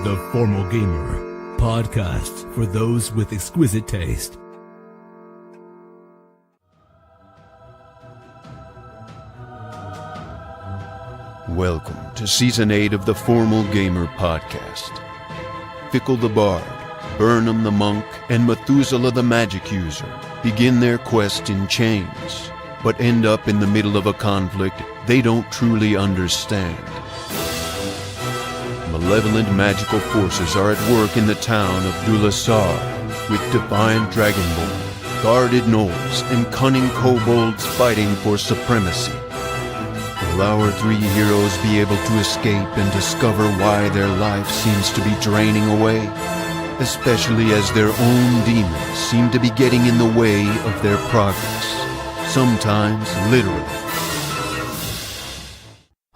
The Formal Gamer, podcast for those with exquisite taste. Welcome to Season 8 of the Formal Gamer podcast. Fickle the Bard, Bernum the Monk, and Methuzala the Magic User begin their quest in chains, but end up in the middle of a conflict they don't truly understand. Malevolent magical forces are at work in the town of Dulasar, with defiant dragonborn, guarded gnolls, and cunning kobolds fighting for supremacy. Will our three heroes be able to escape and discover why their life seems to be draining away? Especially as their own demons seem to be getting in the way of their progress. Sometimes literally.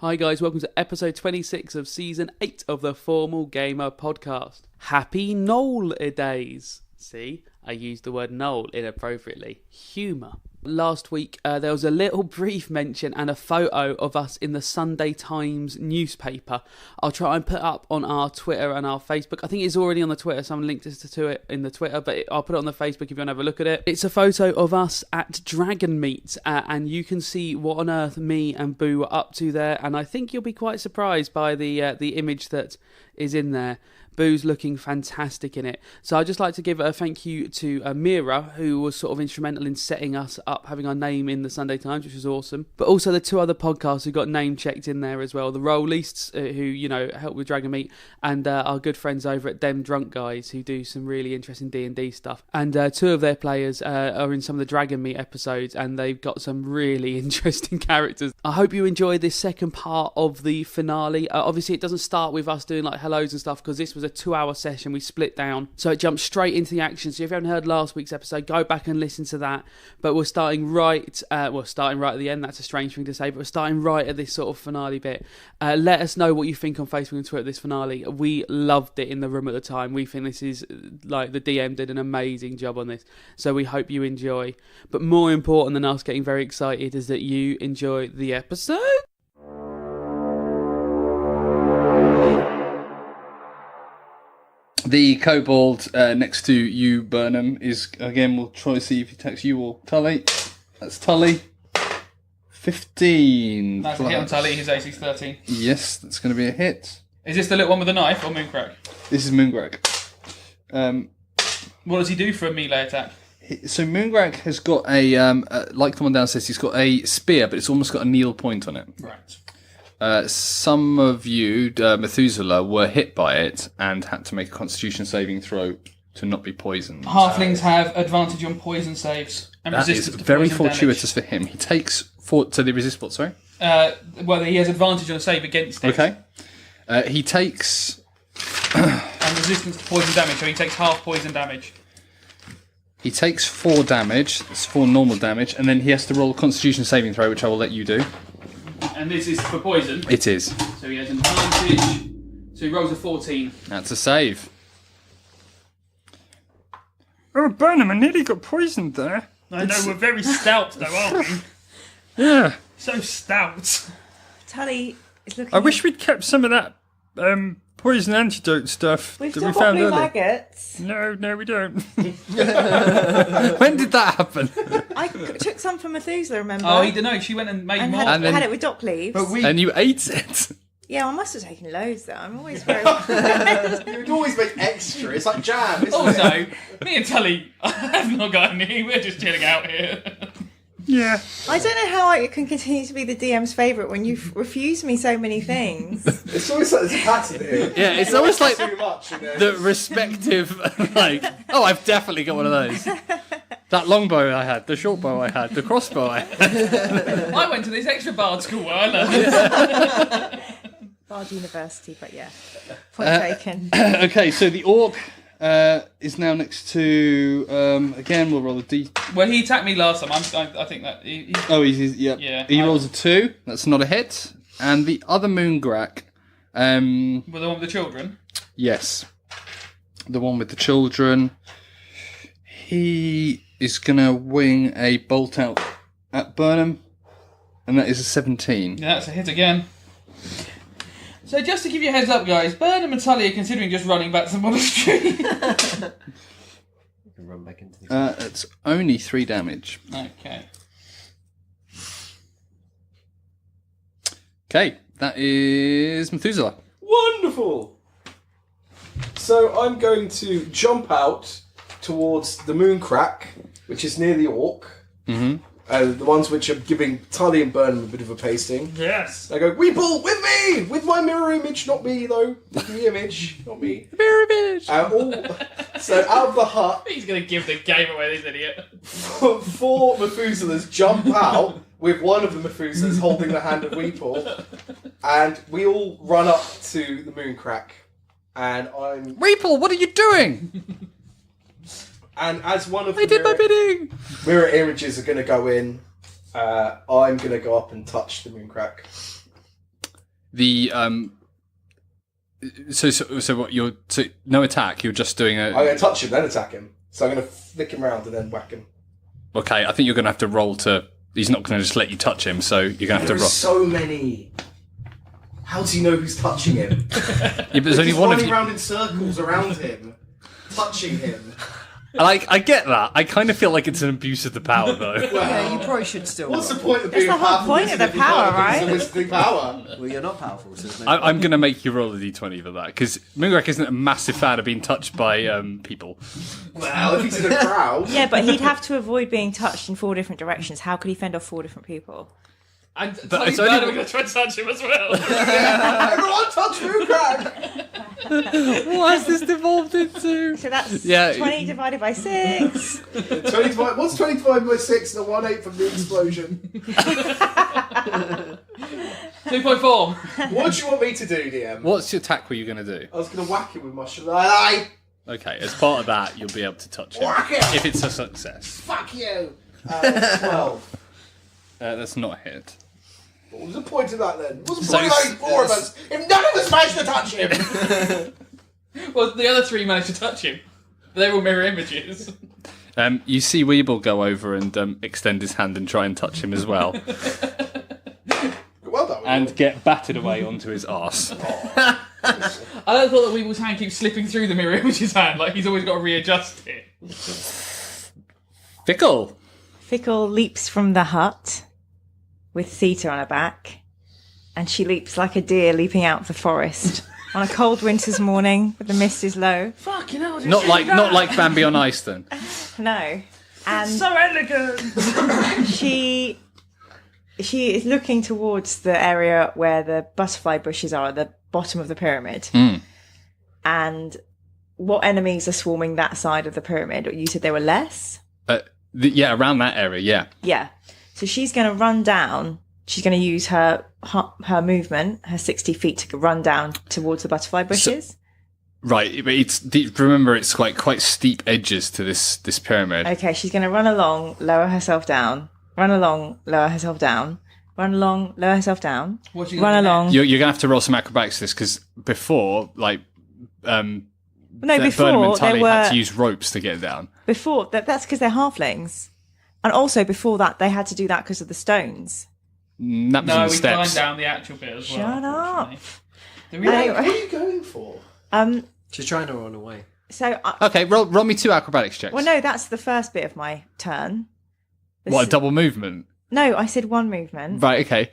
Hi guys, welcome to episode 26 of season 8 of the Formal Gamer podcast. Happy Gnoll-idays. See, I used the word gnoll inappropriately. Humour. Last week there was a little brief mention and a photo of us in the Sunday Times newspaper. I'll try and put up on our Twitter and our Facebook. I think it's already on the Twitter. Someone linked us to it in the Twitter, but I'll put it on the Facebook if you want to have a look at it. It's a photo of us at Dragonmeet, and you can see what on earth me and Boo were up to there, and I think you'll be quite surprised by the image that is in there. Boo's looking fantastic in it. So I'd just like to give a thank you to Mira, who was sort of instrumental in setting us up, having our name in the Sunday Times, which was awesome. But also the two other podcasts who got name checked in there as well. The Rollists, who, you know, helped with Dragonmeet, and our good friends over at Dem Drunk Guys, who do some really interesting D&D stuff. And two of their players are in some of the Dragonmeet episodes, and they've got some really interesting characters. I hope you enjoyed this second part of the finale. Obviously, it doesn't start with us doing like hellos and stuff, because this was a 2-hour session. We split down, so it jumps straight into the action. So if you haven't heard last week's episode, go back and listen to that. But we're starting right at the end. That's a strange thing to say, but we're starting right at this sort of finale bit. Let us know what you think on Facebook and Twitter of this finale. We loved it in the room at the time. We think this is, like, the DM did an amazing job on this, so we hope you enjoy. But more important than us getting very excited is that you enjoy the episode. The kobold next to you, Burnham, is, again, we'll try to see if he attacks you or Tully. That's Tully. 15. That's a hit on Tully, his AC's 13. Yes, that's going to be a hit. Is this the little one with the knife or Mooncrack? This is Moongrak. What does he do for a melee attack? So Moongrak has got a, like the one downstairs, he's got a spear, but it's almost got a needle point on it. Right. Some of you, Methuzala, were hit by it and had to make a constitution saving throw to not be poisoned. Halflings have advantage on poison saves and That is resistance to very poison fortuitous for him. He takes so they resist what, sorry? Well, he has advantage on a save against it. Okay. He takes... and resistance to poison damage, so he takes half poison damage. He takes 4 damage. It's 4 normal damage, and then he has to roll a constitution saving throw, which I will let you do. And this is for poison. It is. So he has an advantage. So he rolls a 14. That's a save. Oh, Burnham, I nearly got poisoned there. I know, we're very stout though, aren't we? Yeah. So stout. Tully is looking... I wish we'd kept some of that poison antidote stuff We've that still we got found blue earlier. maggots. No, we don't. When did that happen? I took some from Methuzala, remember? Oh, he didn't know. She went and made and more. had it with dock leaves. And you ate it. Yeah, I must have taken loads though. I'm always very... You would always make extra. It's like jam, isn't Also, it? me and Tully have not got any. We're just chilling out here. Yeah. I don't know how I can continue to be the DM's favourite when you refuse me so many things. It's always like there's a pattern here. Yeah, it's almost like too much, you know. the respective, like, oh, I've definitely got one of those. That longbow I had, the short bow I had, the crossbow I had. I went to this extra bard school where I learned. Bard University, but yeah. Point taken. Okay, so the orc is now next to, again, we'll roll a d. Well, he attacked me last time. I think that... Oh, he's yep. Yeah. He rolls a 2. That's not a hit. And the other Moongrak... With the one with the children? Yes. The one with the children. He is going to wing a bolt out at Burnham. And that is a 17. Yeah, that's a hit again. So just to give you a heads up, guys, Bernum and Tully are considering just running back to the monastery. Run back into the... It's only 3 damage. Okay. Okay, that is Methuzala. Wonderful! So I'm going to jump out towards the moon crack, which is near the orc. Mm-hmm. The ones which are giving Tully and Burnham a bit of a pasting. Yes. I go, Weeple, with me! With my mirror image, not me though. With the image, not me. Mirror image! So out of the hut, He's going to give the game away, this idiot. 4 Methuselahs jump out with one of the Methuselahs holding the hand of Weeple, and we all run up to the moon crack. And I'm... Weeple, what are you doing? And as one of I did my bidding! mirror images are going to go in, I'm going to go up and touch the moon crack. The, So what, you're... So no attack, you're just doing a... I'm going to touch him, then attack him. So I'm going to flick him round and then whack him. Okay, I think you're going to have to roll to... He's not going to just let you touch him, so you're going to have to roll. There's so many. How do you know who's touching him? Yeah, but there's only one of running you. around in circles around him, touching him. Like, I get that. I kind of feel like it's an abuse of the power, though. Yeah, you probably should still. What's the roll. point of being the whole powerful point of the if you power, can't right? use the wizarding power? Well, you're not powerful, so there's no I'm going to make you roll a d20 for that, because Moonrak isn't a massive fan of being touched by people. Well, if he's in a crowd. Yeah, but he'd have to avoid being touched in 4 different directions. How could he fend off 4 different people? And But Tully's it's only- Bernum are going to try to touch him as well. Everyone touch moon crack! What has this devolved into? So that's Yeah. 20 divided by 6. 25, what's 25 by 6 and a 1/8 from the explosion? 2.4. What do you want me to do, DM? What's your attack were you going to do? I was going to whack him with my shillelagh. Okay, as part of that, you'll be able to touch him. Whack it! If it's a success. Fuck you! 12. That's not a hit. What was the point of that then? What's the So point of having 4 of us if none of us managed to touch him? Well, the other 3 managed to touch him. They're all mirror images. You see Weeble go over and extend his hand and try and touch him as well. Well done. And get battered away onto his arse. I don't thought that Weeble's hand keeps slipping through the mirror image's hand, like he's always got to readjust it. Fickle! Fickle leaps from the hut with Theta on her back, and she leaps like a deer leaping out of the forest on a cold winter's morning when the mist is low. Fucking hell. Not like Bambi on ice then. No. And So elegant! she is looking towards the area where the butterfly bushes are at the bottom of the pyramid. And what enemies are swarming that side of the pyramid? You said there were less? Yeah, around that area, yeah. Yeah. So she's going to run down. She's going to use her movement, her 60 feet, to run down towards the butterfly bushes. Right, but remember it's quite steep edges to this pyramid. Okay, she's going to run along, lower herself down, run along, lower herself down, run along, lower herself down, What's she run gonna do along. You're going to have to roll some acrobatics for this, because before, No, Burnham before and Tully there had were. to use ropes to get down. Before that's because they're halflings, and also before that they had to do that because of the stones. That was No, on we the steps. climbed down the actual bit as well. Shut up. Do we What are you going for? She's trying to run away. So Okay, roll me 2 acrobatics checks. well, no, that's the first bit of my turn. What, a double movement? No, I said 1 movement. Right, okay.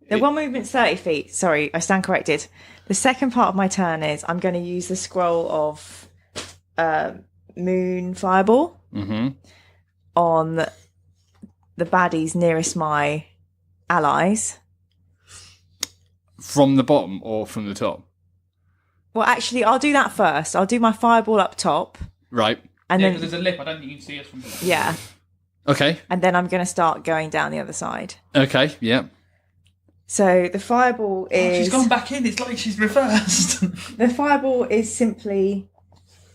The 1 movement's 30 feet. Sorry, I stand corrected. The second part of my turn is I'm going to use the scroll of Moon Fireball on the baddies nearest my allies. From the bottom or from the top? Well, actually, I'll do that first. I'll do my Fireball up top. Right. And Yeah, then, because there's a lip. I don't think you can see us from here. yeah. Okay. And then I'm going to start going down the other side. Okay, yeah. So the Fireball is... She's gone back in. It's like she's reversed. The Fireball is simply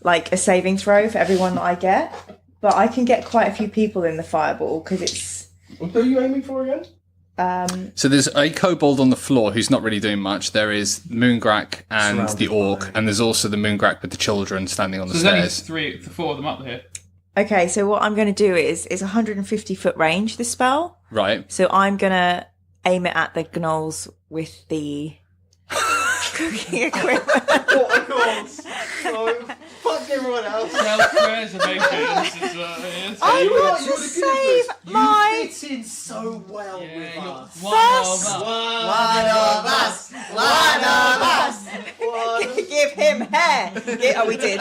like a saving throw for everyone that I get. But I can get quite a few people in the Fireball because it's... What are you aiming for again? So there's a kobold on the floor who's not really doing much. There is Moongrak and Surrounded the orc, by- and there's also the Moongrak with the children standing on the So there's stairs. only 4 of them up here. Okay, so what I'm going to do is 150 foot range, this spell. Right. So I'm going to aim it at the gnolls with the cooking equipment. Oh my god. So, fuck everyone else. Self-preservation. I want to save my... You fit in so well with us. One of us. Give him hair. Oh, we did.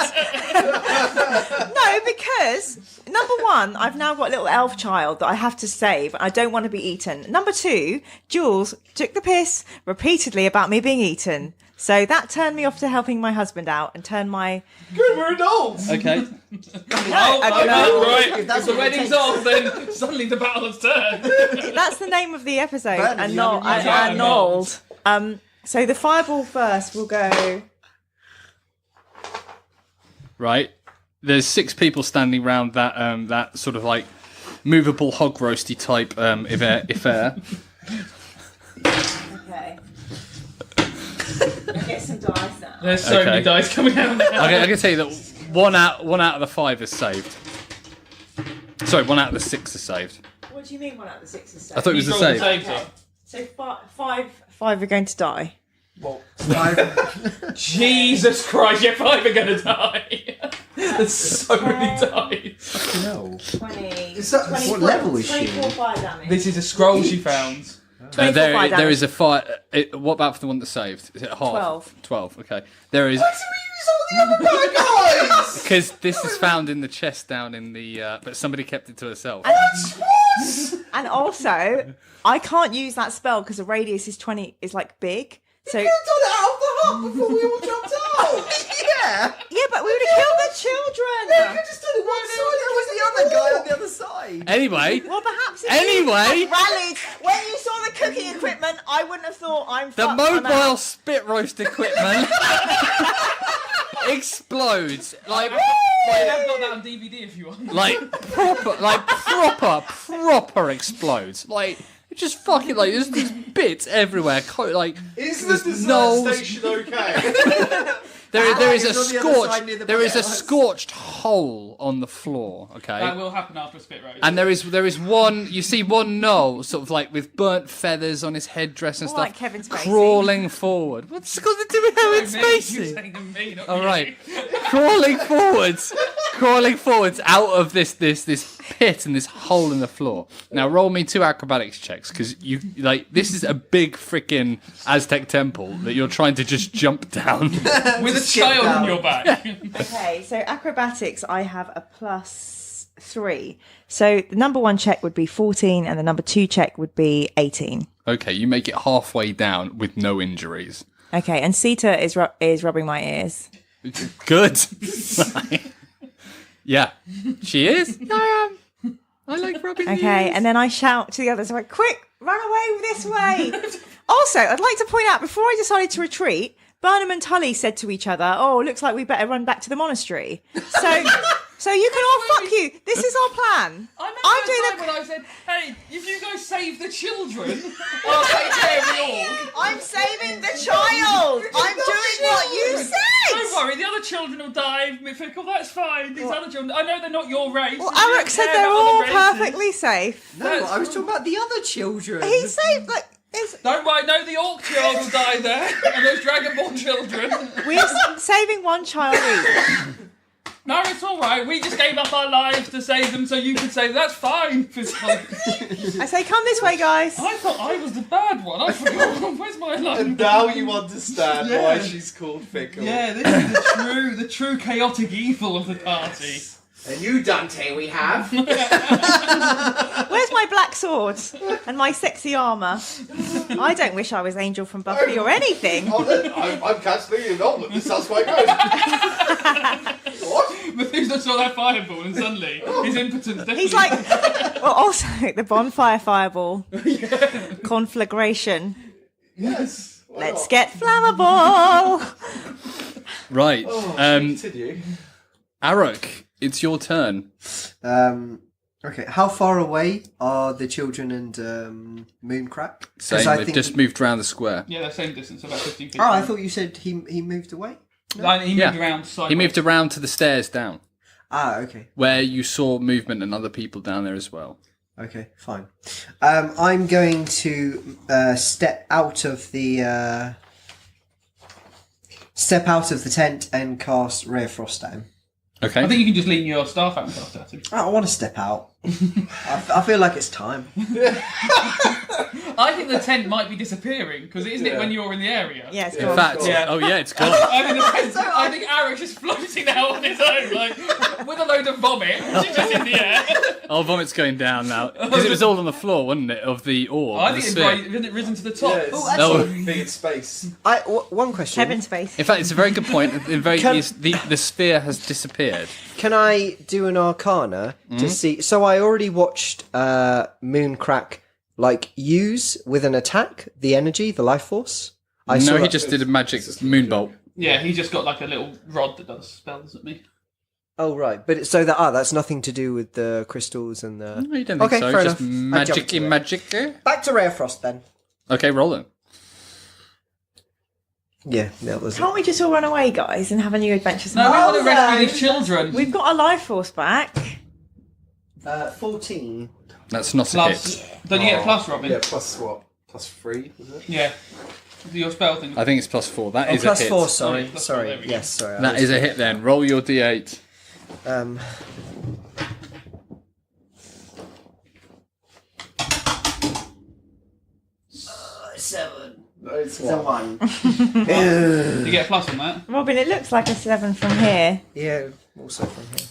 No, because number one, I've now got a little elf child that I have to save. I don't want to be eaten. Number two, Jules took the piss repeatedly about me being eaten. So that turned me off to helping my husband out and turned my... Good, we're adults. Okay. Right. If that's If the what it wedding's takes. off, then suddenly the battle has turned. That's the name of the episode. Bernum, And you not haven't used Nold. So the fireball first will go... Right. There's 6 people standing around that sort of like movable hog roasty type affair. Okay. Get some dice now. There's so many dice coming out now. I can tell you that one out of the 5 is saved. Sorry, 1 out of the 6 is saved. What do you mean 1 out of the 6 is saved? I thought it was the Roll the save. saves up. So five are going to die. Well, Jesus Christ, yeah, 5 are gonna die. There's so many dice. No. 20. Is that- 24, what level is she? 24 fire damage. This is a scroll she found. 24 fire There damage. is a fire. What about for the one that saved? Is it half? 12. 12. Okay. There is. why do we use all the other bad guys? Because this is found in the chest down in the. But somebody kept it to herself. And also, I can't use that spell because the radius is 20 is like big. So You could have done it out of the hut before we all jumped out. yeah, but we would have killed the children. You could just done it one side. There was the other guy on the other side. Anyway. Well, perhaps if Anyway. you had rallied when you saw the cooking equipment, I wouldn't have thought I'm The fucked, I'm mobile out. spit roast equipment explodes I have got that on DVD if you want. proper explodes. Like it just fucking like there's these bits everywhere. Is the there's dessert knolls. station okay? There is a It's on the other scorched. side near the There is a bucket. scorched hole on the floor. Okay. That will happen after a spit roast. And there is one. You see one gnoll, sort of like with burnt feathers on his headdress and More stuff, like Kevin Spacey. crawling forward. What's it got to do with Kevin You Spacey? saying to me, not All you. right, crawling forwards out of this pit and this hole in the floor. Now roll me 2 acrobatics checks because you like this is a big freaking Aztec temple that you're trying to just jump down. With a child on your back. Okay, so acrobatics, I have a +3. So the number 1 check would be 14, and the number 2 check would be 18. Okay, you make it halfway down with no injuries. Okay, and Sita is rubbing my ears. Good. Yeah, she is. I am. I like rubbing. Okay, ears. and then I shout to the others, like, quick, run away this way. Also, I'd like to point out, before I decided to retreat, Bernum and Tully said to each other, oh, looks like we better run back to the monastery. So you can all fuck you. This is our plan. I remember I'm the doing time when I said, hey, if you go save the children, I'll take care of the orc. I'm saving the child. I'm doing what you said. Don't worry, the other children will die, Fickle, that's fine. These other children, I know they're not your race. Well, so you Arook don't said care they're about all other races. perfectly safe. No, I was talking about the other children. He saved, like, Don't worry, no, the orc child will die there, and those Dragonborn children. we're saving one child each. No, it's alright, we just gave up our lives to save them so you could save them. That's fine. I say, come this way, guys. I thought I was the bad one. I forgot. Where's my life? And now you understand why she's called Fickle. Yeah, this is the true chaotic evil of the party. A new Dante we have. Where's my black sword and my sexy armour? I don't wish I was Angel from Buffy or anything. I'm cancelling your novel. This sounds quite good. What? Methuselah saw that fireball and suddenly his impotence. He's like, well, also the bonfire fireball, conflagration. Yes. Why Let's not? get flammable. Right. Continue. Arook, it's your turn. Okay, how far away are the children and Mooncrack? 'Cause Same, I they've think just moved around the square. Yeah, they're same distance, about 15 feet. Oh, I thought you said he moved away. He moved around sideways. He moved around to the stairs down, Ah, okay. where you saw movement and other people down there as well. Okay, fine. I'm going to step out of the step out of the tent and cast Ray of Frost at him. Okay. I think you can just lean your staff out and cast at him. I want to step out. I feel like it's time. I think the tent might be disappearing because isn't it when you're in the area? Yeah, it's In gone. fact, Yeah. oh yeah, it's gone. I think Arook's just floating now on his own, like with a load of vomit. She's just in the air. Oh, vomit's going down now because it was all on the floor, wasn't it? Of the orb. I of think the it's sphere. isn't it risen to the top? No. Big in space. One question. Heaven space. In fact, it's a very good point. Can- The sphere has disappeared. Can I do an Arcana to see? So I already watched Mooncrack use with an attack the energy, the life force. No, he just did a magic moonbolt. Yeah, he's just got like a little rod that does spells at me. Oh right, but that's nothing to do with the crystals and the. No, you don't think Okay, so. fair Just enough. I jumped to it. magic. Back to Ray of Frost then. Okay, roll it. Yeah, that was. Can't we just all run away, guys, and have a new adventure? No, we want to Oh, rescue no. these children. We've got our life force back. 14. That's not a Plus, hit. don't you get a plus, Robin? Yeah, plus what? Plus 3, was it? Yeah. Your spell thing. I think it's +4. That is Plus a hit. 4. Sorry, Plus four, there sorry. we go. Yes, sorry. That is a hit. Then roll your d8. 7. No, it's It's a 1. 1. You get a plus on that. Robin, it looks like a 7 from here. Yeah, also from here.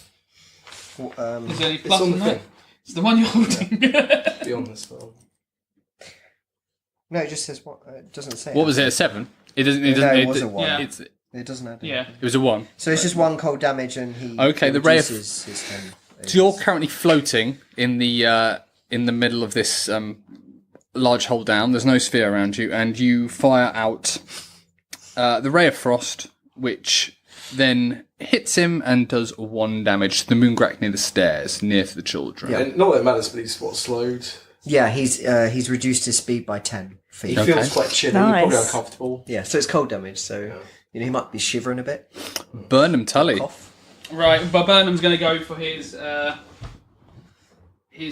Well, Is there any plus on on the that? thing. It's the one you're holding. Beyond this spell. no, it just says what. It doesn't say. What was it? A 7? It doesn't. It No, doesn't. it was a 1. Yeah. It's, It doesn't add. Yeah. it was a 1. So it's just 1 cold damage, and he. Okay, the he ray of- reduces his 10. So you're currently floating in the middle of this large hole down. There's no sphere around you, and you fire out the ray of frost, which then hits him and does 1 damage to the Moongrak near the stairs, near to the children. Yeah. And not that it matters, but he's slowed. Yeah, he's reduced his speed by 10 feet. He feels quite chilly, Nice. probably uncomfortable. Yeah, so it's cold damage. So he might be shivering a bit. Burnham Tully. Cough. Right, but Burnham's going to go for his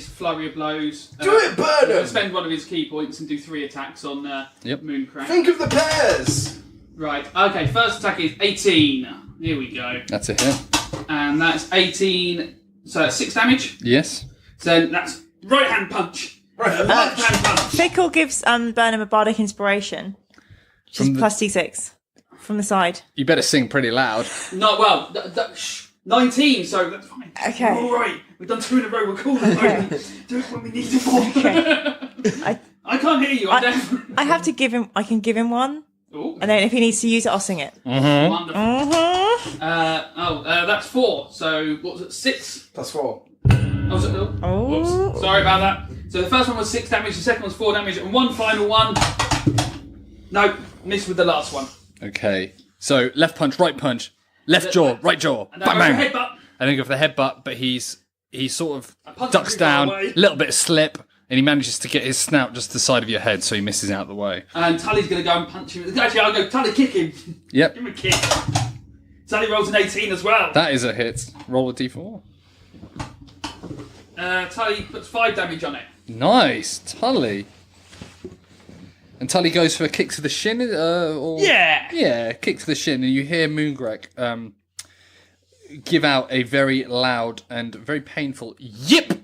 flurry of blows. Do it, Burnham! Spend one of his key points and do 3 attacks on Yep. Mooncrack. Think of the pairs! Right, okay, first attack is 18. Here we go. That's a hit. And that's 18, so that's 6 damage. Yes. So that's right hand punch. Right, Left hand punch. Fickle gives Burnham a bardic inspiration, which is plus D6 from the side. You better sing pretty loud. No, well, 19, so that's fine. Okay. All right, we've done 2 in a row. We're cool. Okay. Do it when we need it more. I can't hear you. I'm deaf. I have to give him. I can give him one, Ooh, and then if he needs to use it, I'll sing it. wonderful. Mm-hmm. That's 4. So what was it? 6. Plus 4. Oh, was it? Oh. Oh. Whoops. Sorry about that. So the first one was 6 damage. The second was 4 damage, and one final one. No, missed with the last one. Okay. So left punch, right punch, left jaw, right jaw. And then Bang go for bang. headbutt. And then go for the headbutt, but he sort of punch ducks him too far down, away. a little bit of slip, and he manages to get his snout just to the side of your head, so he misses out the way. And Tully's going to go and punch him. Actually, I'll go, Tully, kick him. Yep. Give him a kick. Tully rolls an 18 as well. That is a hit. Roll a d4. Tully puts 5 damage on it. Nice, Tully. And Tully goes for a kick to the shin. Yeah, kick to the shin, and you hear Moongrak give out a very loud and very painful yip.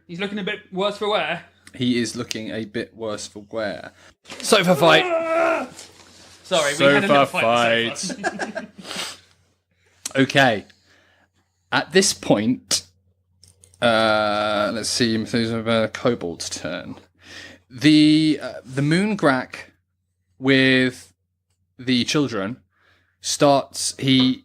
He's looking a bit worse for wear. He is looking a bit worse for wear. Sofa fight. Sorry, we had a little Sofa fight. fight. Okay. At this point, let's see, Methuzala Kobold's turn. The Moongrak with the children starts. He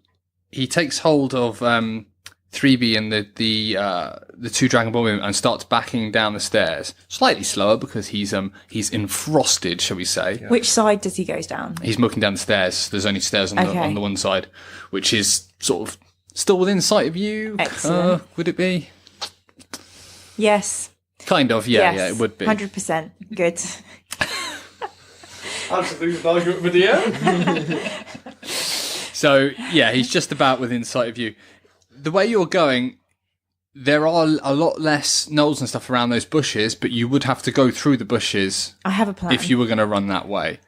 takes hold of 3B and the 2 Dragon Ball and starts backing down the stairs, slightly slower because he's enfrosted, shall we say? Yeah. Which side does he goes down? He's looking down the stairs. There's only stairs on the one side, which is sort of still within sight of you. Excellent. Would it be? Yes. Kind of, yeah, Yes. yeah, it would be. 100%. Good. Absolute argument with the air. So, yeah, he's just about within sight of you. The way you're going, there are a lot less gnolls and stuff around those bushes, but you would have to go through the bushes I have a plan. if you were going to run that way.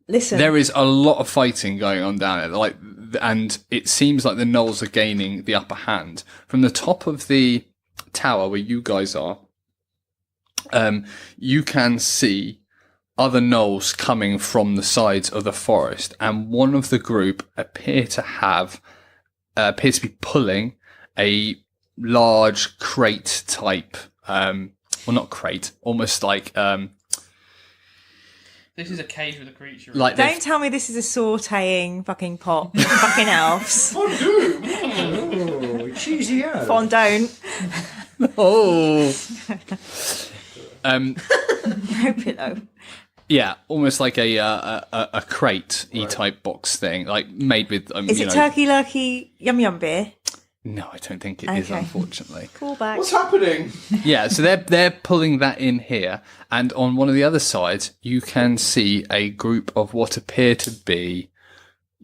Listen. There is a lot of fighting going on down there, like, and it seems like the gnolls are gaining the upper hand. From the top of the tower where you guys are, you can see other gnolls coming from the sides of the forest, and one of the group appears to be pulling a large crate type, well, not crate, almost like This is a cage with a creature. Like Don't tell me this is a sautéing fucking pot. Fucking elves. Oh, cheesy elf. Fondant. Oh. No pillow. Yeah, almost like a crate type box thing, like made with. Is it turkey lurkey yum yum beer? No, I don't think it is, Okay. unfortunately. Call back. What's happening? Yeah, so they're pulling that in here, and on one of the other sides, you can see a group of what appear to be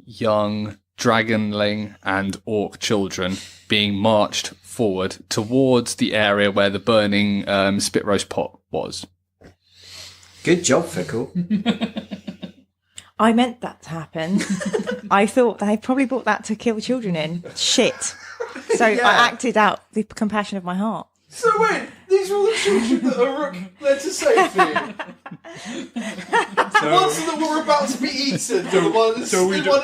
young dragonling and orc children being marched forward towards the area where the burning spit roast pot was. Good job, Fickle. I meant that to happen. I thought they probably brought that to kill children in. Shit. So I acted out the compassion of my heart. So wait, these are all the children that Arook led to safety. The ones that were about to be eaten, the one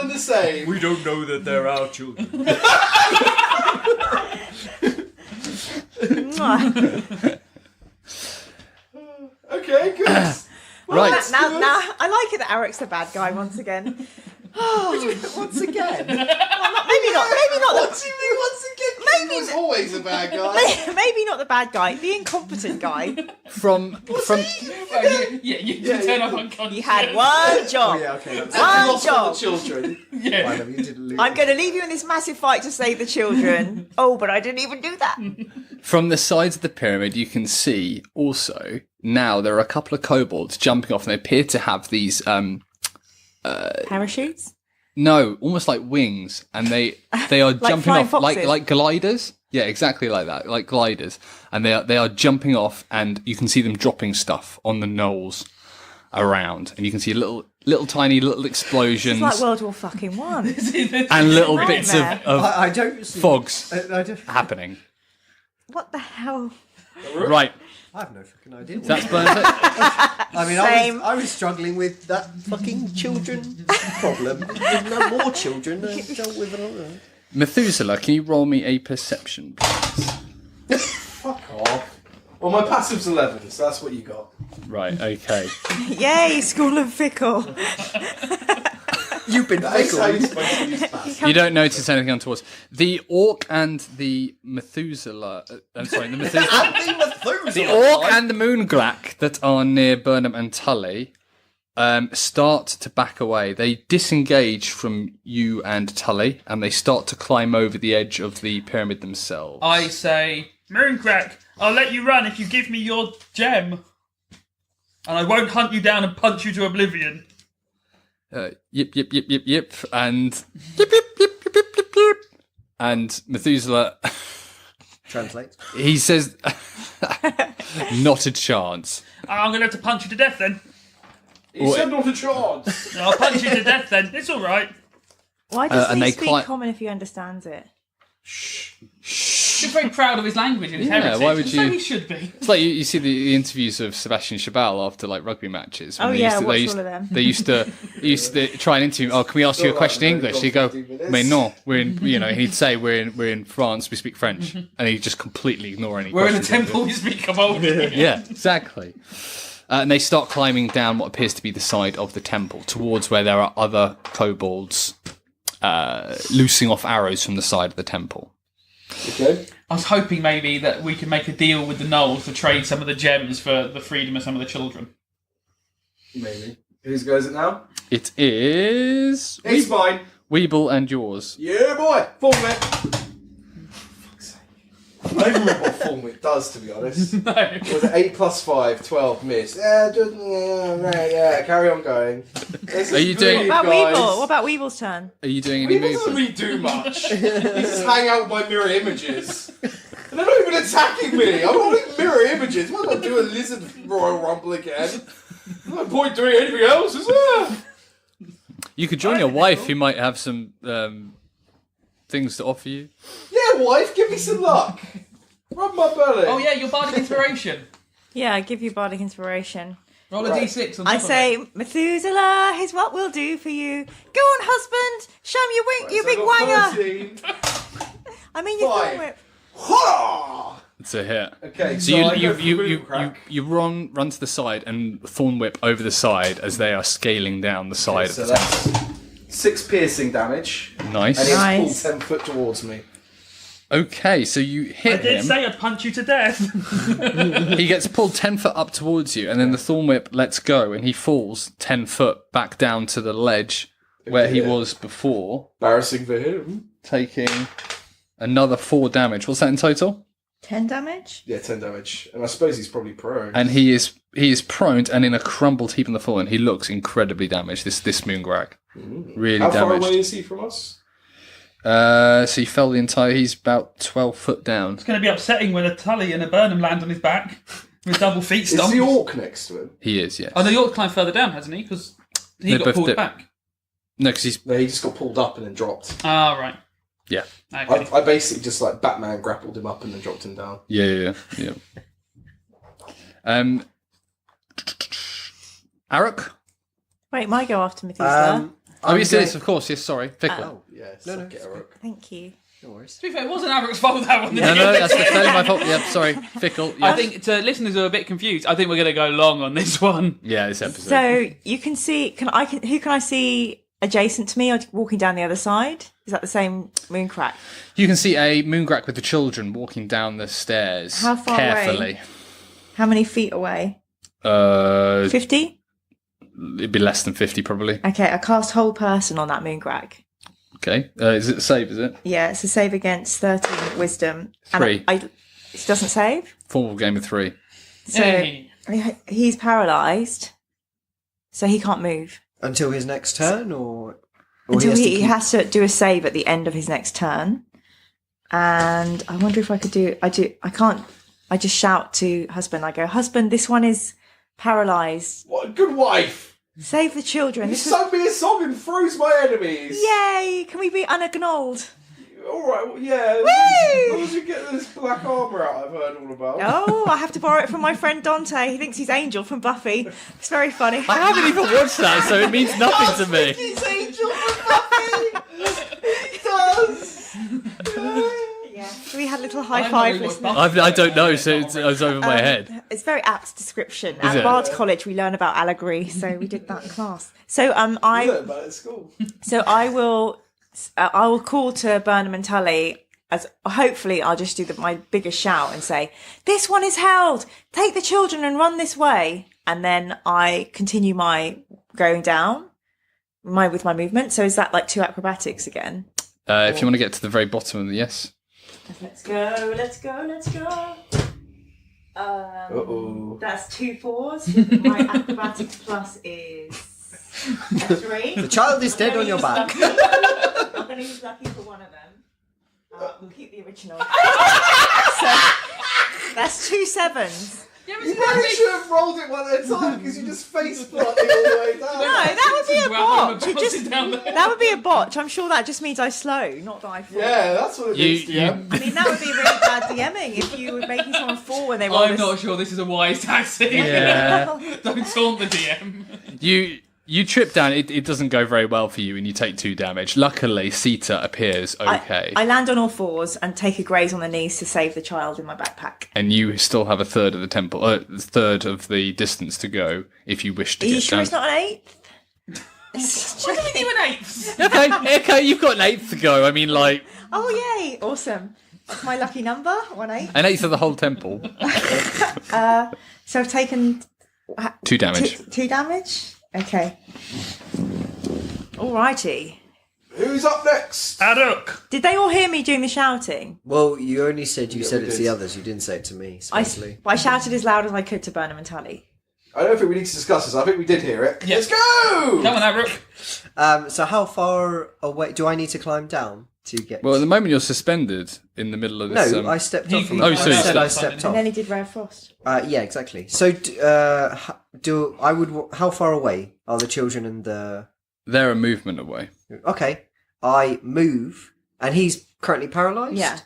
and the same. We don't know that they're our children. Okay, good. Right. Now, I like it that Arook's the bad guy once again. Once again. Maybe not. What do you mean once again? He was always a bad guy. Maybe not the bad guy, the incompetent guy. From You turn off unconscious. You had one job. Yeah, okay. And One lost all job. the children. Yeah. I'm going to leave you in this massive fight to save the children. Oh, but I didn't even do that. From the sides of the pyramid, you can see also now there are a couple of kobolds jumping off, and they appear to have these Parachutes? no, almost like wings, and they are jumping flying off foxes? like gliders. Yeah, exactly like that, like gliders, and they are jumping off, and you can see them dropping stuff on the knolls around, and you can see little tiny little explosions It's like World War fucking One. and little bits of, Nightmare. I don't see. fogs I don't. happening. What the hell? Right, I have no fucking idea. that's Bernard. I mean, Same. I was struggling with that fucking children problem. There's no more children. Dealt with it. Methuselah, can you roll me a perception, please? Fuck off. Well, my passive's 11, so that's what you got. Right, okay. Yay, School of Fickle. You've been That is how you're fickle. supposed to use passive. You don't notice anything untoward. The orc and the Methuselah. I'm sorry, the Methuselah. The orc and the Moonglack that are near Burnham and Tully start to back away. They disengage from you and Tully, and they start to climb over the edge of the pyramid themselves. I say, Mooncrack, I'll let you run if you give me your gem. And I won't hunt you down and punch you to oblivion. Yip, yip, yip, yip, yip, and yip, yip, yip, yip, yip, yip, yip. And Methuselah, Translate. he says, not a chance. I'm going to have to punch you to death then. You said not a chance. I'll punch you to death then. It's all right. Why does and he they speak common if he understands it? He's very proud of his language and his Yeah, heritage. why would So you- he should be. It's like you see the interviews of Sebastian Chabal after like rugby matches. when Oh, they yeah, used to, I they watched used, all of them. They used to try and interview. Oh, can we ask you a question in English? He'd go, "Mais non, we're in." You know, he'd say, "We're in France. We speak French," and he'd just completely ignore any. We're in a questions. temple, we speak Kobold. Yeah, exactly. And they start climbing down what appears to be the side of the temple towards where there are other kobolds loosing off arrows from the side of the temple. Okay. I was hoping maybe that we could make a deal with the Gnolls to trade some of the gems for the freedom of some of the children. Maybe. Whose goes it now? It is It's mine. Weeble and yours. Yeah, boy. Fullmit. I don't even remember what Fullmit does, to be honest. No. Was it 8 plus 5, 12, miss? Yeah, just, yeah, carry on going. Are you doing- What about Weevil? What about Weevil's turn? Are you doing any Weevil doesn't movement? really do much. He just hang out with my mirror images. And they're not even attacking me. I'm holding mirror images. Why not do a lizard Royal Rumble again? There's no point doing anything else, is there? You could join your wife, who might have some things to offer you. Yeah, wife, give me some luck. Rub my belly. Oh yeah, your bardic inspiration. Yeah, I give you bardic inspiration. Roll a d6 on top I of say, it. Methuselah, here's what we'll do for you. Go on, husband. Show me your wink, you big wanger. I mean, your thumb whip. It's a hit. Okay, So I go for the you run to the side and thorn whip over the side as they are scaling down the side So of the temple. that's 6 piercing damage. Nice. And he has Nice. pulled 10 foot towards me. Okay, so you I hit did him. say I'd punch you to death. He gets pulled 10 foot up towards you, and then the thorn whip lets go, and he falls 10 foot back down to the ledge where he was before, Embarrassing for him. taking another 4 damage. What's that in total? 10 damage? Yeah, 10 damage. And I suppose he's probably prone. And he is prone and in a crumbled heap on the floor, and he looks incredibly damaged. This Moongrag, really How far damaged. away is he from us? So he fell the entire. He's about 12 foot down. It's going to be upsetting when a Tully and a Burnham land on his back with double feet Is stomps. the orc next to him? He is, yes. Oh, the York climbed further down, hasn't he? Because he They got both pulled did. back. No, because he's No, he just got pulled up and then dropped. Ah, right. yeah, Okay. I basically just like Batman grappled him up and then dropped him down. yeah. Arook. Wait, my go after Methuselah. Oh, yes, it going- is, of course. Yes, sorry, Fickle. Oh, Yes. No, no, Get it's a rook. Thank you. no worries. To be fair, it wasn't Arook's fault that one. No, that's totally my fault. Yeah, sorry, Fickle. Yeah. I think to listeners who are a bit confused, I think we're going to go long on this one. Yeah, this episode. So you can see, who can I see adjacent to me or walking down the other side? Is that the same Mooncrack? You can see a Moongrach with the children walking down the stairs How far carefully. away? How many feet away? 50? 50? It'd be less than 50 probably. Okay, I cast whole person on that Mooncrack. Okay. Is it a save, is it? Yeah, it's a save against 13 wisdom. 3. And it doesn't save? Formal game of 3. So Hey. he's paralysed, so he can't move. Until his next turn, or Until to he keep- has to do a save at the end of his next turn. And I wonder if I could I can't. I just shout to husband. I go, husband, this one is paralysed. What a good wife! Save the children. You This is... sung me a song and froze my enemies! Yay! Can we be unagnolled? Alright, well, yeah. Woo! As long as you get this black armour out I've heard all about. Oh, I have to borrow it from my friend Dante. He thinks he's Angel from Buffy. It's very funny. I haven't even watched that, so it means nothing to me. He's Angel from Buffy! He does! Yeah. We had a little high I five know what listening. I don't know, so it's over my head. It's a very apt description. At it? Bard College, we learn about allegory, so we did that in class. So I learned I about it at school. I will call to Burnham and Tully. As hopefully, I'll just do my biggest shout and say, "This one is held. Take the children and run this way." And then I continue my going down, with my movement. So is that like 2 acrobatics again? If you want to get to the very bottom of the yes. Let's go. Let's go. Let's go. Uh-oh. That's 2 4s. My acrobatics plus is a 3. The child is dead on your back. I'm going to use lucky for one of them. We'll keep the original. So that's 2 7s. You probably should have rolled it one at a time because you just face planted all the way down. No, that would be a botch. It Bouncing down there. that would be a botch. I'm sure that just means I slow, not that I fall. Yeah, that's what it means, yeah. I mean, that would be really bad DMing if you were making someone fall when they roll I'm this. not sure this is a wise tactic. Yeah. Don't taunt the DM. You trip down, it doesn't go very well for you, and you take 2 damage. Luckily, Sita appears okay. I land on all 4s and take a graze on the knees to save the child in my backpack. And you still have a third of the temple, third of the distance to go if you wish to Are get you sure down. it's not an 8th? What do we do an eighth? Okay, you've got an 8th to go. I mean, like, Oh, yay. Awesome. That's my lucky number, 1 8. an 8th of the whole temple. So I've taken 2 damage. 2 damage? Okay. Alrighty. Who's up next? Arook. Did they all hear me doing the shouting? Well, you only said you said we it to did. the others. You didn't say it to me, I supposedly. shouted as loud as I could to Burnham and Tully. I don't think we need to discuss this. I think we did hear it. Yeah. Let's go! Come on, Arook. So how far away do I need to climb down to get? Well, at the moment you're suspended in the middle of this. no, I stepped off. can- Oh, so you I said I stepped stepped And then off. he did Rare Frost. Yeah, exactly. So, how far away are the children and the They're a movement away. Okay, I move, and he's currently paralysed. Yeah.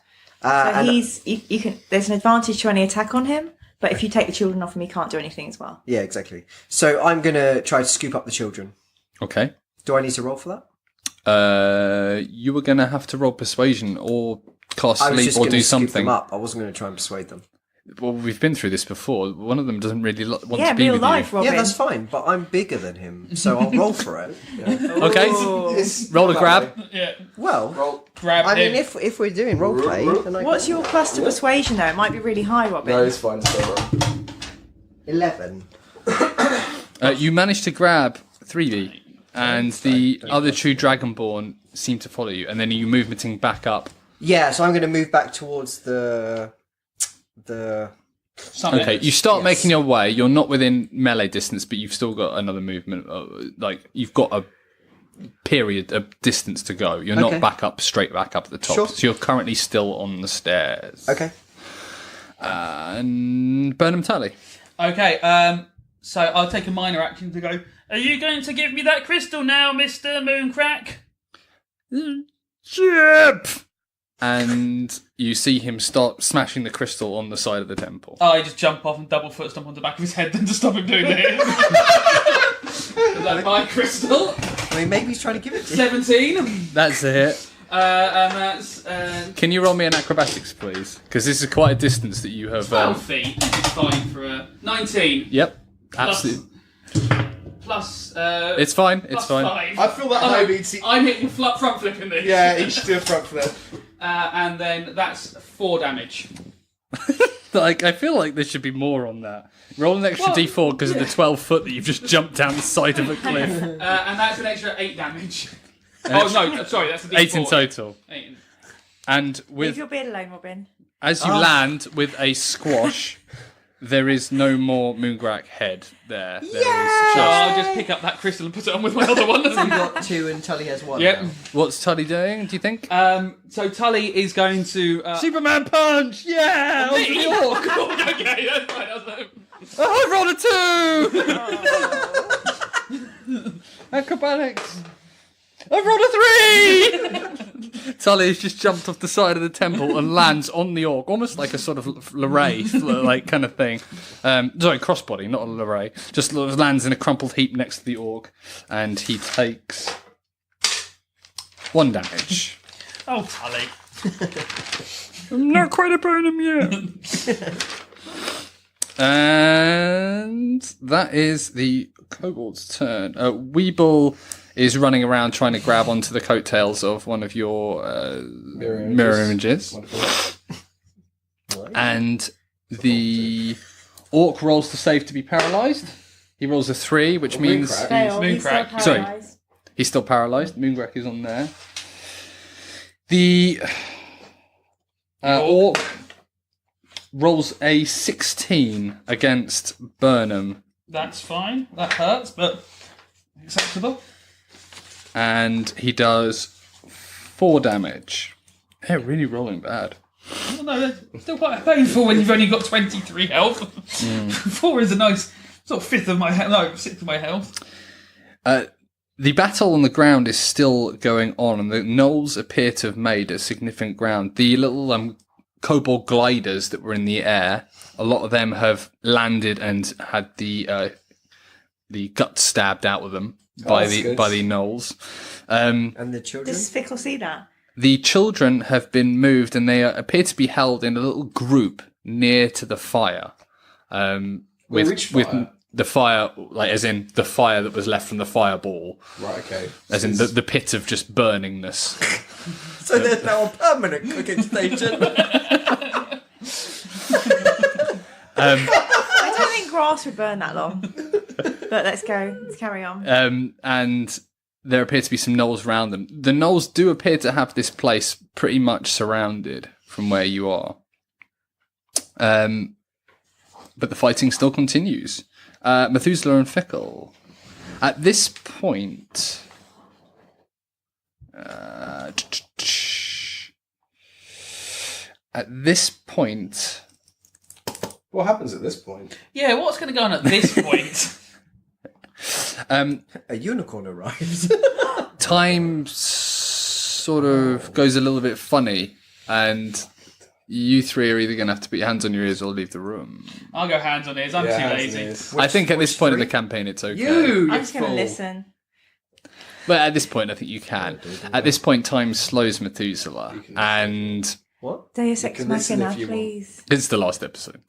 So and- you can. There's an advantage to any attack on him, but if you take the children off him, he can't do anything as well. Yeah, exactly. So I'm gonna try to scoop up the children. Okay. Do I need to roll for that? You were going to have to roll persuasion or cast I was sleep just or gonna do scoop something. them up. I wasn't going to try and persuade them. Well, we've been through this before. One of them doesn't really want Yeah, to be real with life, you. Robin. Yeah, that's fine, but I'm bigger than him, so I'll roll for it. Yeah. Okay. Roll a grab. Yeah. Well, Grab I him. mean, if we're doing roleplay, then I What's your plus to persuasion though? It might be really high, Robin. No, it's fine. It's all right. 11. You managed to grab 3D, and the other two Dragonborn seem to follow you, and then you movementing back up. Yeah, so I'm going to move back towards the. Okay, you start making your way. You're not within melee distance, but you've still got another movement. Like you've got a period of distance to go. You're not straight back up at the top. Sure. So you're currently still on the stairs. Okay. And Bernum Tully. Okay, so I'll take a minor action to go, are you going to give me that crystal now, Mr. Mooncrack? Chip! And you see him start smashing the crystal on the side of the temple. I just jump off and double foot stomp on the back of his head then to stop him doing it. Is that my crystal? I mean, maybe he's trying to give it to you. 17. That's a hit. And that's Can you roll me an acrobatics, please? Because this is quite a distance that you have. 12 feet. It's fine for a 19. Yep, absolutely. Plus, It's fine. It's plus fine. 5. I feel that high means. I'm hitting front flipping this. Yeah, he should do a front flip. And then that's 4 damage. Like, I feel like there should be more on that. Roll an extra Well, d4 because of the 12 foot that you've just jumped down the side of a cliff. And that's an extra 8 damage. Oh no, sorry, that's a D4. 8 in total. 8 in... And Leave with your beard alone, Robin. as you land with a squash, there is no more Moongrak head there. There is So I'll just pick up that crystal and put it on with my other one. You've got 2 and Tully has 1. Yep. now. What's Tully doing, do you think? So Tully is going to... Superman punch! Yeah! Me? Onto the orc! Okay, that's fine. I rolled a 2! Acrobatics! I've rolled a 3! Tully's just jumped off the side of the temple and lands on the orc, almost like a sort of lorry, like kind of thing. Sorry, crossbody, not a lorry. Just lands in a crumpled heap next to the orc, and he takes 1 damage. Oh, Tully. I'm not quite a Burnham yet. And that is the kobold's turn. Weeble is running around trying to grab onto the coattails of one of your mirror images. And the orc rolls to save to be paralysed. He rolls a 3, which means Fail. He's still Mooncrack. Sorry. paralysed. he's still paralysed. Moongrak is on there. The orc rolls a 16 against Burnham. That's fine. That hurts, but acceptable. And he does 4 damage. They're really rolling bad. Well, no, that's still quite painful when you've only got 23 health. 4 is a nice sort of fifth of my health. No, sixth of my health. The battle on the ground is still going on, and the gnolls appear to have made a significant ground. The little kobold gliders that were in the air, a lot of them have landed and had the guts stabbed out of them by the gnolls. And the children? Does Fickle see that? The children have been moved, and they appear to be held in a little group near to the fire. Which fire? With the fire, like as in the fire that was left from the fireball. Right, okay. As in the pit of just burningness. So there's now a permanent cooking station. I don't think grass would burn that long. But let's go. Let's carry on. And there appear to be some gnolls around them. The gnolls do appear to have this place pretty much surrounded from where you are. But the fighting still continues. Methuzala and Fickle. At this point... What happens at this point? Yeah, what's going to go on at this point? A unicorn arrives. Time sort of goes a little bit funny, and you three are either going to have to put your hands on your ears or leave the room. I'll go hands on ears. I'm Yeah, too hands on lazy. ears. I think at this point in the campaign, it's okay. You I'm just going to fool. listen. But at this point, I think you can. At this point, time slows Methuzala, and What? Deus Ex can listen Machina, if you want. please. it's the last episode.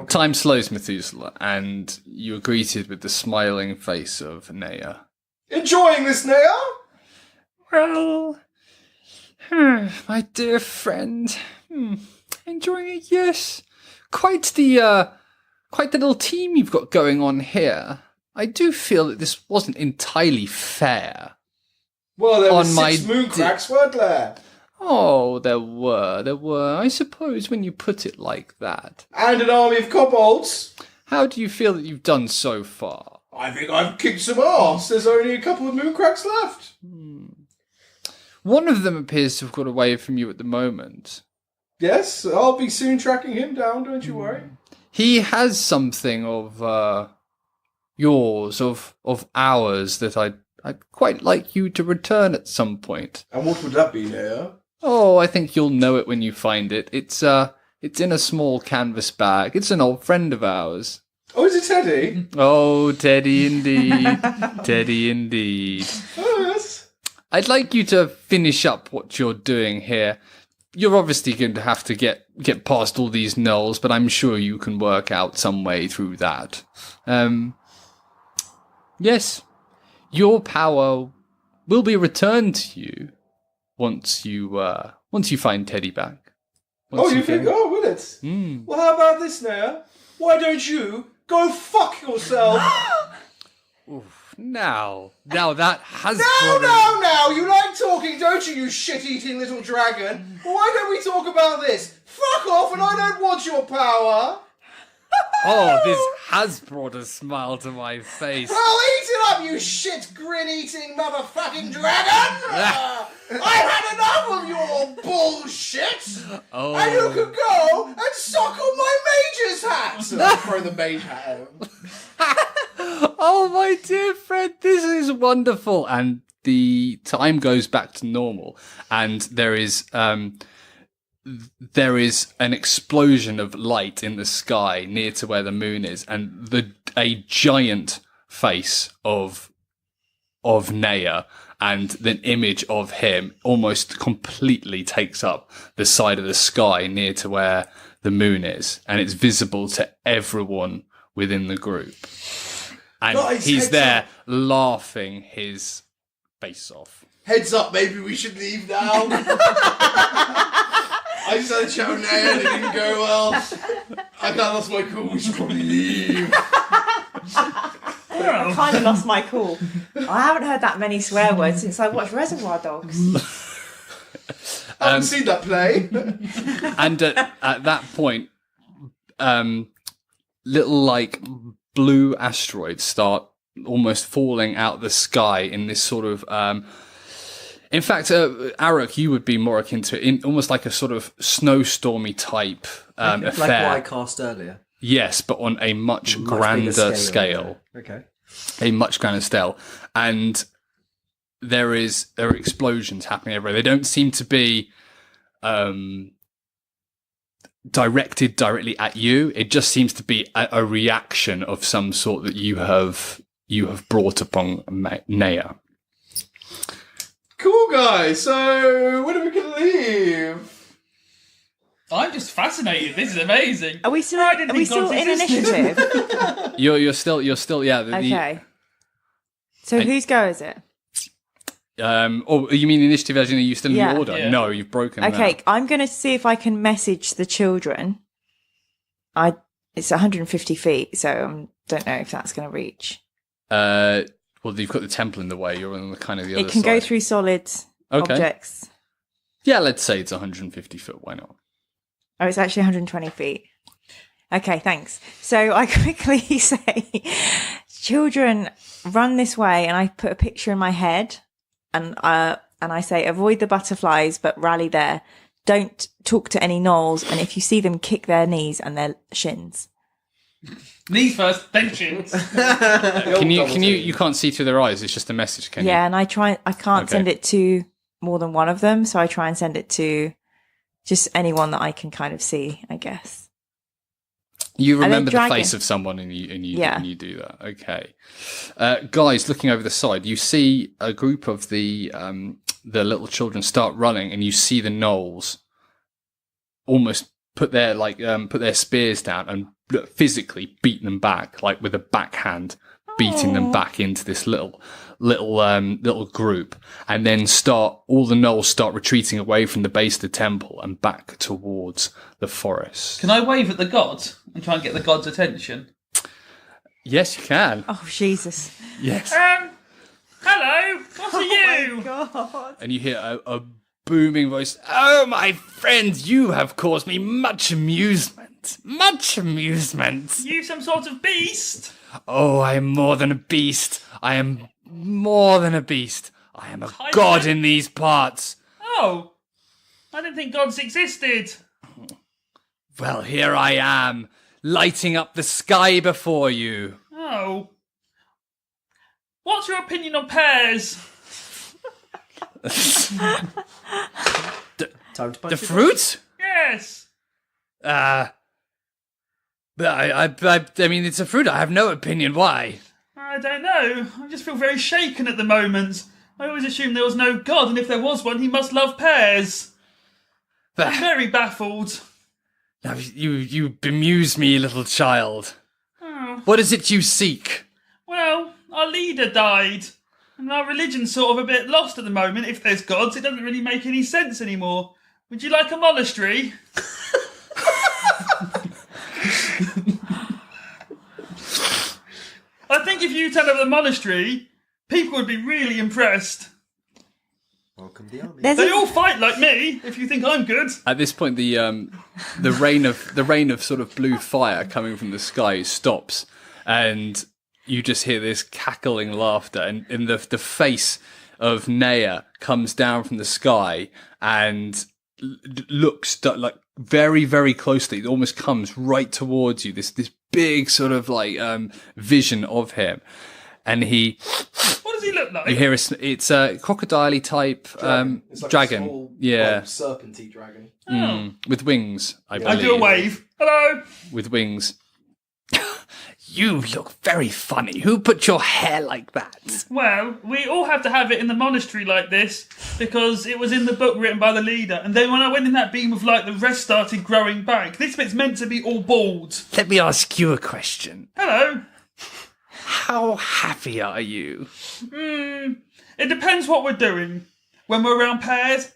Time slows Methuzala, and you are greeted with the smiling face of Nea. Enjoying this now? Well, my dear friend, enjoying it? Yes, quite the little team you've got going on here. I do feel that this wasn't entirely fair. Well, there were On my 6 moon cracks, weren't there? Oh, there were. I suppose when you put it like that. And an army of kobolds. How do you feel that you've done so far? I think I've kicked some ass. There's only a couple of moon cracks left. One of them appears to have got away from you at the moment. Yes, I'll be soon tracking him down, don't you worry. He has something of yours, of ours, that I'd quite like you to return at some point. And what would that be, Nea? Oh, I think you'll know it when you find it. It's in a small canvas bag. It's an old friend of ours. Oh, is it Teddy? Oh, Teddy indeed. Teddy indeed. Oh, yes. I'd like you to finish up what you're doing here. You're obviously going to have to get past all these gnolls, but I'm sure you can work out some way through that. Yes, your power will be returned to you once you find Teddy back. Once You think? Oh, will it? Well, how about this, Nea? Why don't you go fuck yourself? Now that has Now, you like talking, don't you, you shit-eating little dragon? Well, why don't we talk about this? Fuck off, and I don't want your power. Oh, this has brought a smile to my face. Well, eat it up, you shit-grin-eating motherfucking dragon! I've had enough of your bullshit! Oh. And you can go and suck on my mage's hat! And I'll throw the mage hat at him. Oh, my dear friend, this is wonderful. And the time goes back to normal, and there is an explosion of light in the sky near to where the moon is, and a giant face of Nea and an image of him almost completely takes up the side of the sky near to where the moon is, and it's visible to everyone within the group. And Guys, he's heads there up. laughing his face off. Heads up, maybe we should leave now. I just had a chat with Nea and it didn't go well. I kind of lost my cool, we should probably leave. I kind of lost my cool. I haven't heard that many swear words since I watched Reservoir Dogs. I haven't seen that play. And at that point, little like blue asteroids start almost falling out of the sky in this sort of in fact, Arook, you would be more akin to it, in almost like a sort of snowstormy type affair. Like what I cast earlier. Yes, but on a much Much grander bigger scale. Okay. A much grander scale. And there are explosions happening everywhere. They don't seem to be directed directly at you. It just seems to be a reaction of some sort that you have brought upon Nea. Cool, guys. So, when are we going to leave? I'm just fascinated. This is amazing. Are we still? I didn't Are we think still in dogs existed. initiative? You're still yeah. Okay. So whose go is it? Oh, you mean initiative as in are you still in Yeah. the order? Yeah. No, you've broken Okay, that. I'm going to see if I can message the children. It's 150 feet, so I don't know if that's going to reach. Well, you've got the temple in the way. You're on the kind of the other It can side. go through solid Okay. objects. Yeah, let's say it's 150 foot. Why not? Oh, it's actually 120 feet. Okay, thanks. So I quickly say, children, run this way, and I put a picture in my head, and I say, avoid the butterflies, but rally there. Don't talk to any gnolls, and if you see them, kick their knees and their shins. Knees first, then chins. You can't see through their eyes. It's just a message. Can you? Yeah, and I can't send it to more than one of them, so I try and send it to just anyone that I can kind of see, I guess. You remember the face of someone and you do that. Okay. Guys, looking over the side, you see a group of the little children start running, and you see the gnolls almost put their spears down and physically beat them back, like with a backhand, beating them back into this little group, and then all the gnolls start retreating away from the base of the temple and back towards the forest. Can I wave at the gods and try and get the gods' attention? Yes, you can. Oh, Jesus. Yes. Hello, what are you? God. And you hear a booming voice. Oh, my friends, you have caused me much amusement. Much amusement. You some sort of beast? Oh, I am more than a beast. I am more than a beast. I am a god in these parts. Oh, I didn't think gods existed. Well, here I am, lighting up the sky before you. Oh. What's your opinion on pears? Time to punch The fruit? Yes. But I mean, it's a fruit. I have no opinion. Why? I don't know. I just feel very shaken at the moment. I always assumed there was no god, and if there was one, he must love pears. I'm very baffled. Now, you bemuse me, little child. Oh. What is it you seek? Well, our leader died, and our religion's sort of a bit lost at the moment. If there's gods, it doesn't really make any sense anymore. Would you like a monastery? I think if you turn up the monastery, people would be really impressed. Welcome to the army. They all fight like me, if you think I'm good. At this point, the rain of sort of blue fire coming from the sky stops, and you just hear this cackling laughter, and the face of Naya comes down from the sky and looks like very, very closely. It almost comes right towards you. This big sort of like vision of him, and he. What does he look like? You hear it's a crocodile type It's like dragon. a small, yeah, serpenty dragon. With wings. I I believe. do a wave. Hello. With wings. You look very funny. Who put your hair like that? Well, we all have to have it in the monastery like this because it was in the book written by the leader. And then when I went in that beam of light, the rest started growing back. This bit's meant to be all bald. Let me ask you a question. Hello. How happy are you? It depends what we're doing. When we're around pears,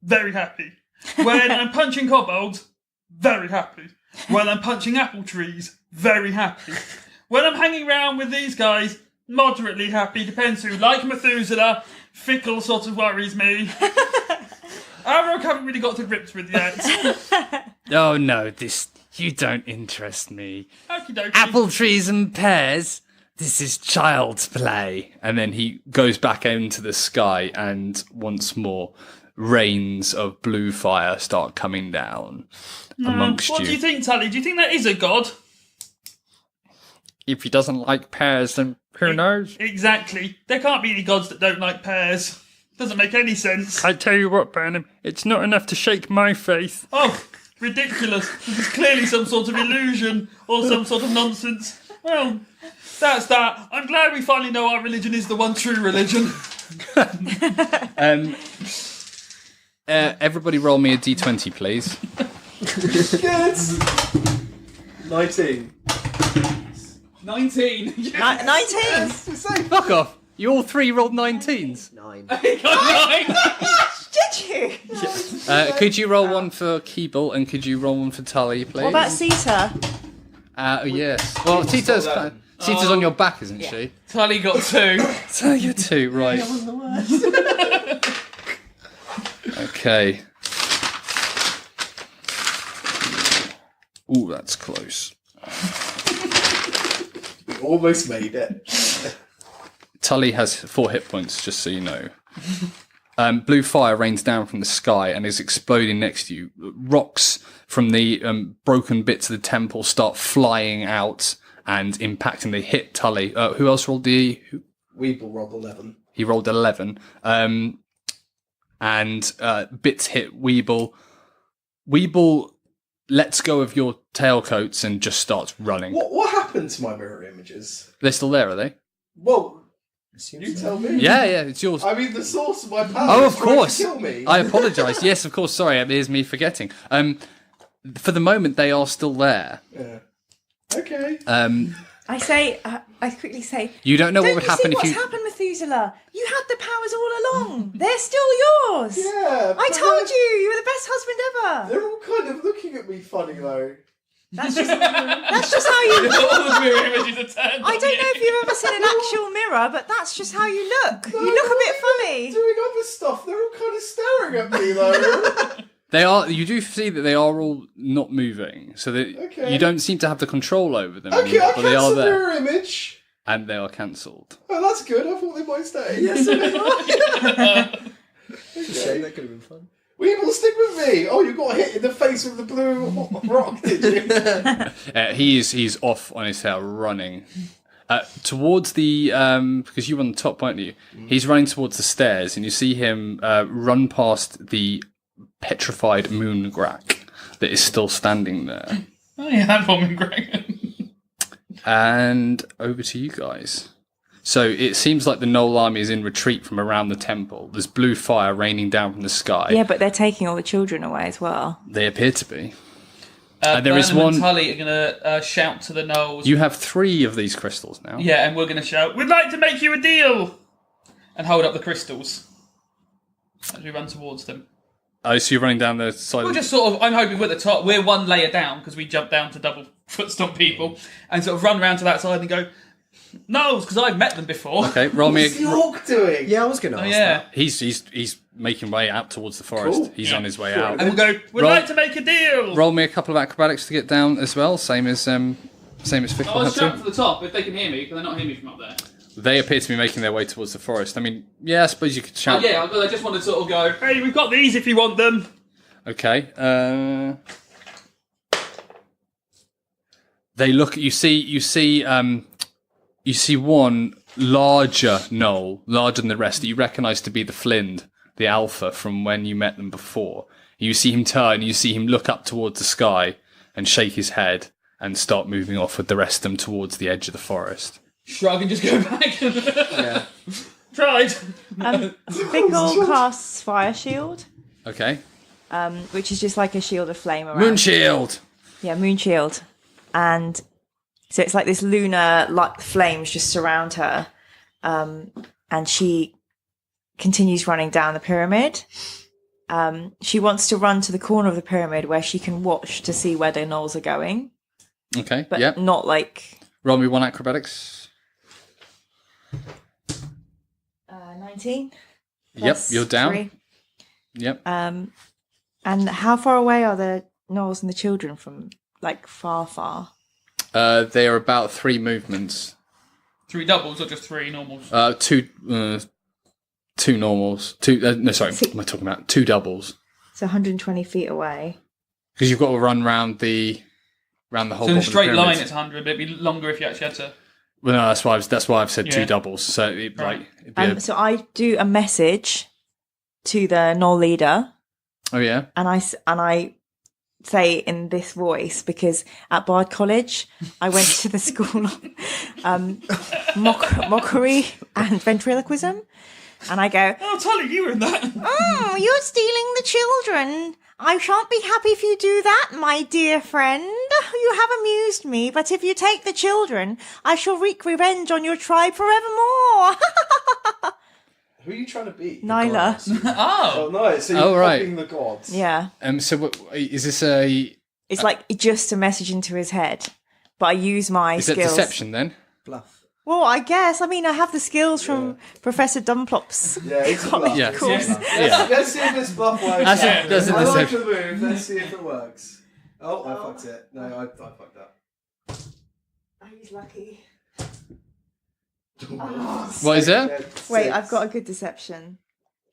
very happy. When I'm punching kobolds, very happy. When I'm punching apple trees, very happy. When I'm hanging around with these guys, moderately happy. Depends who. Like Methuzala, Fickle sort of worries me. Arook haven't really got to grips with yet. Oh no, you don't interest me. Okie dokie. Apple trees and pears? This is child's play. And then he goes back into the sky, and once more, rains of blue fire start coming down amongst you. What do you think, Tully? Do you think that is a god? If he doesn't like pears, then who knows? Exactly. There can't be any gods that don't like pears. Doesn't make any sense. I tell you what, Bernum, it's not enough to shake my faith. Oh, ridiculous. This is clearly some sort of illusion or some sort of nonsense. Well, that's that. I'm glad we finally know our religion is the one true religion. Everybody roll me a d20, please. Good. 19. 19. 19? Fuck off. You all three rolled 19s. 9. Did you? Could you roll one for Keeble and could you roll one for Tully, please? What about Sita? Yes. Well, Tita's on your back, isn't she? Tully got 2. So you're 2, right. Okay. Ooh, that's close. Almost made it. Tully has 4 hit points, just so you know. Blue fire rains down from the sky and is exploding next to you. Rocks from the broken bits of the temple start flying out and impacting. They hit Tully. Who else rolled the... Weeble rolled 11. He rolled 11. And bits hit Weeble. Weeble lets go of your tailcoats and just starts running. What happened to my mirror images? They're still there, are they? Well, you tell me. Yeah, it's yours. I mean, the source of my power Oh, is of trying course. to kill me. I apologise. Yes, of course. Sorry, here's me forgetting. For the moment, they are still there. Yeah. Okay. I quickly say, You don't know what would you happen see if you... what's happened, Methuzala? You had the powers all along. They're still yours. Yeah. I told you were the best husband ever. They're all kind of looking at me funny, though. That's just how you All the mirror images are turned I on don't you. know if you've ever seen an actual mirror, but that's just how you look. You look a bit funny. Doing other stuff. They're all kind of staring at me, though. They are. You do see that they are all not moving, so that Okay. you don't seem to have the control over them Okay, anymore, I but they are cancelled there. mirror image. And they are cancelled. Oh, that's good. I thought they might stay. Yes, it's a shame. That could have been fun. Weeble, stick with me. Oh, you got hit in the face with the blue rock, did you? He's off on his tail, running towards the because you were on the top, weren't you? He's running towards the stairs, and you see him run past the petrified moon grack that is still standing there. Oh yeah, that woman, Greg. And over to you guys. So it seems like the Gnoll army is in retreat from around the temple. There's blue fire raining down from the sky. Yeah, but they're taking all the children away as well. They appear to be. There is is one- and Tully are going to shout to the Gnolls. You have 3 of these crystals now. Yeah, and we're going to shout, "We'd like to make you a deal!" And hold up the crystals as we run towards them. Oh, so you're running down the side We're of just sort of, I'm hoping we're at the top. We're one layer down because we jump down to double foot stomp people and sort of run around to that side and go, "Gnolls," because I've met them before. Okay, roll me What's the orc doing? Yeah, I was going to Oh, ask yeah. that. He's making way out towards the forest. Cool. He's Yeah. on his way Sure. out. And we'll go, "We'd Roll- like to make a deal!" Roll me a couple of acrobatics to get down as well, same as Fickle I had was to. shouting for the top if they can hear me. Can they not hear me from up there? They appear to be making their way towards the forest. I mean, yeah, I suppose you could shout. Yeah, I just wanted to sort of go. "Hey, we've got these if you want them." Okay. They look. You see one larger Gnoll, larger than the rest, that you recognise to be the Flind, the Alpha from when you met them before. You see him turn. You see him look up towards the sky and shake his head and start moving off with the rest of them towards the edge of the forest. Shrug and just go back. Yeah. Tried. Fickle casts Fire Shield, Okay. which is just like a shield of flame around. Moon shield. Yeah, moon shield. And so it's like this lunar like flames just surround her. And she continues running down the pyramid. She wants to run to the corner of the pyramid where she can watch to see where the Gnolls are going. Okay. But Yep. not like Roll me 1 acrobatics. 19. Yep. plus You're down. 3. Yep. And how far away are the Gnolls and the children from, like, far? They are about 3 movements. 3 doubles or just 3 normals? Two normals. No, sorry. What am I talking about? 2 doubles. So 120 feet away. Because you've got to run round the whole. So in a bottom of the straight line pyramid. it's 100, but it'd be longer if you actually had to... Well, no, that's why I've said Yeah. 2 doubles. So it'd be So I do a message to the Gnoll leader, oh yeah. and I say in this voice, because at Bard College I went to the school of mockery and ventriloquism, and I go, "Oh, Tully, you were in that." "Oh, you're stealing the children. I shan't be happy if you do that, my dear friend. You have amused me, but if you take the children, I shall wreak revenge on your tribe forevermore." Who are you trying to be? Nyla. Oh! Oh, nice. So you're Oh, right. copying the gods. Yeah. So what, is this a? It's like just a message into his head, but I use my Is that skills. deception then? Bluff. Well, I guess. I mean, I have the skills from Professor Dunplop's Yeah, it's a college bluff. Yeah. course. Yeah. Let's see if this bluff works. As it doesn't I like deception. the move. Let's see if it works. Oh, I fucked it. No, I fucked up. Oh, he's lucky. What is that? Wait, I've got a good deception.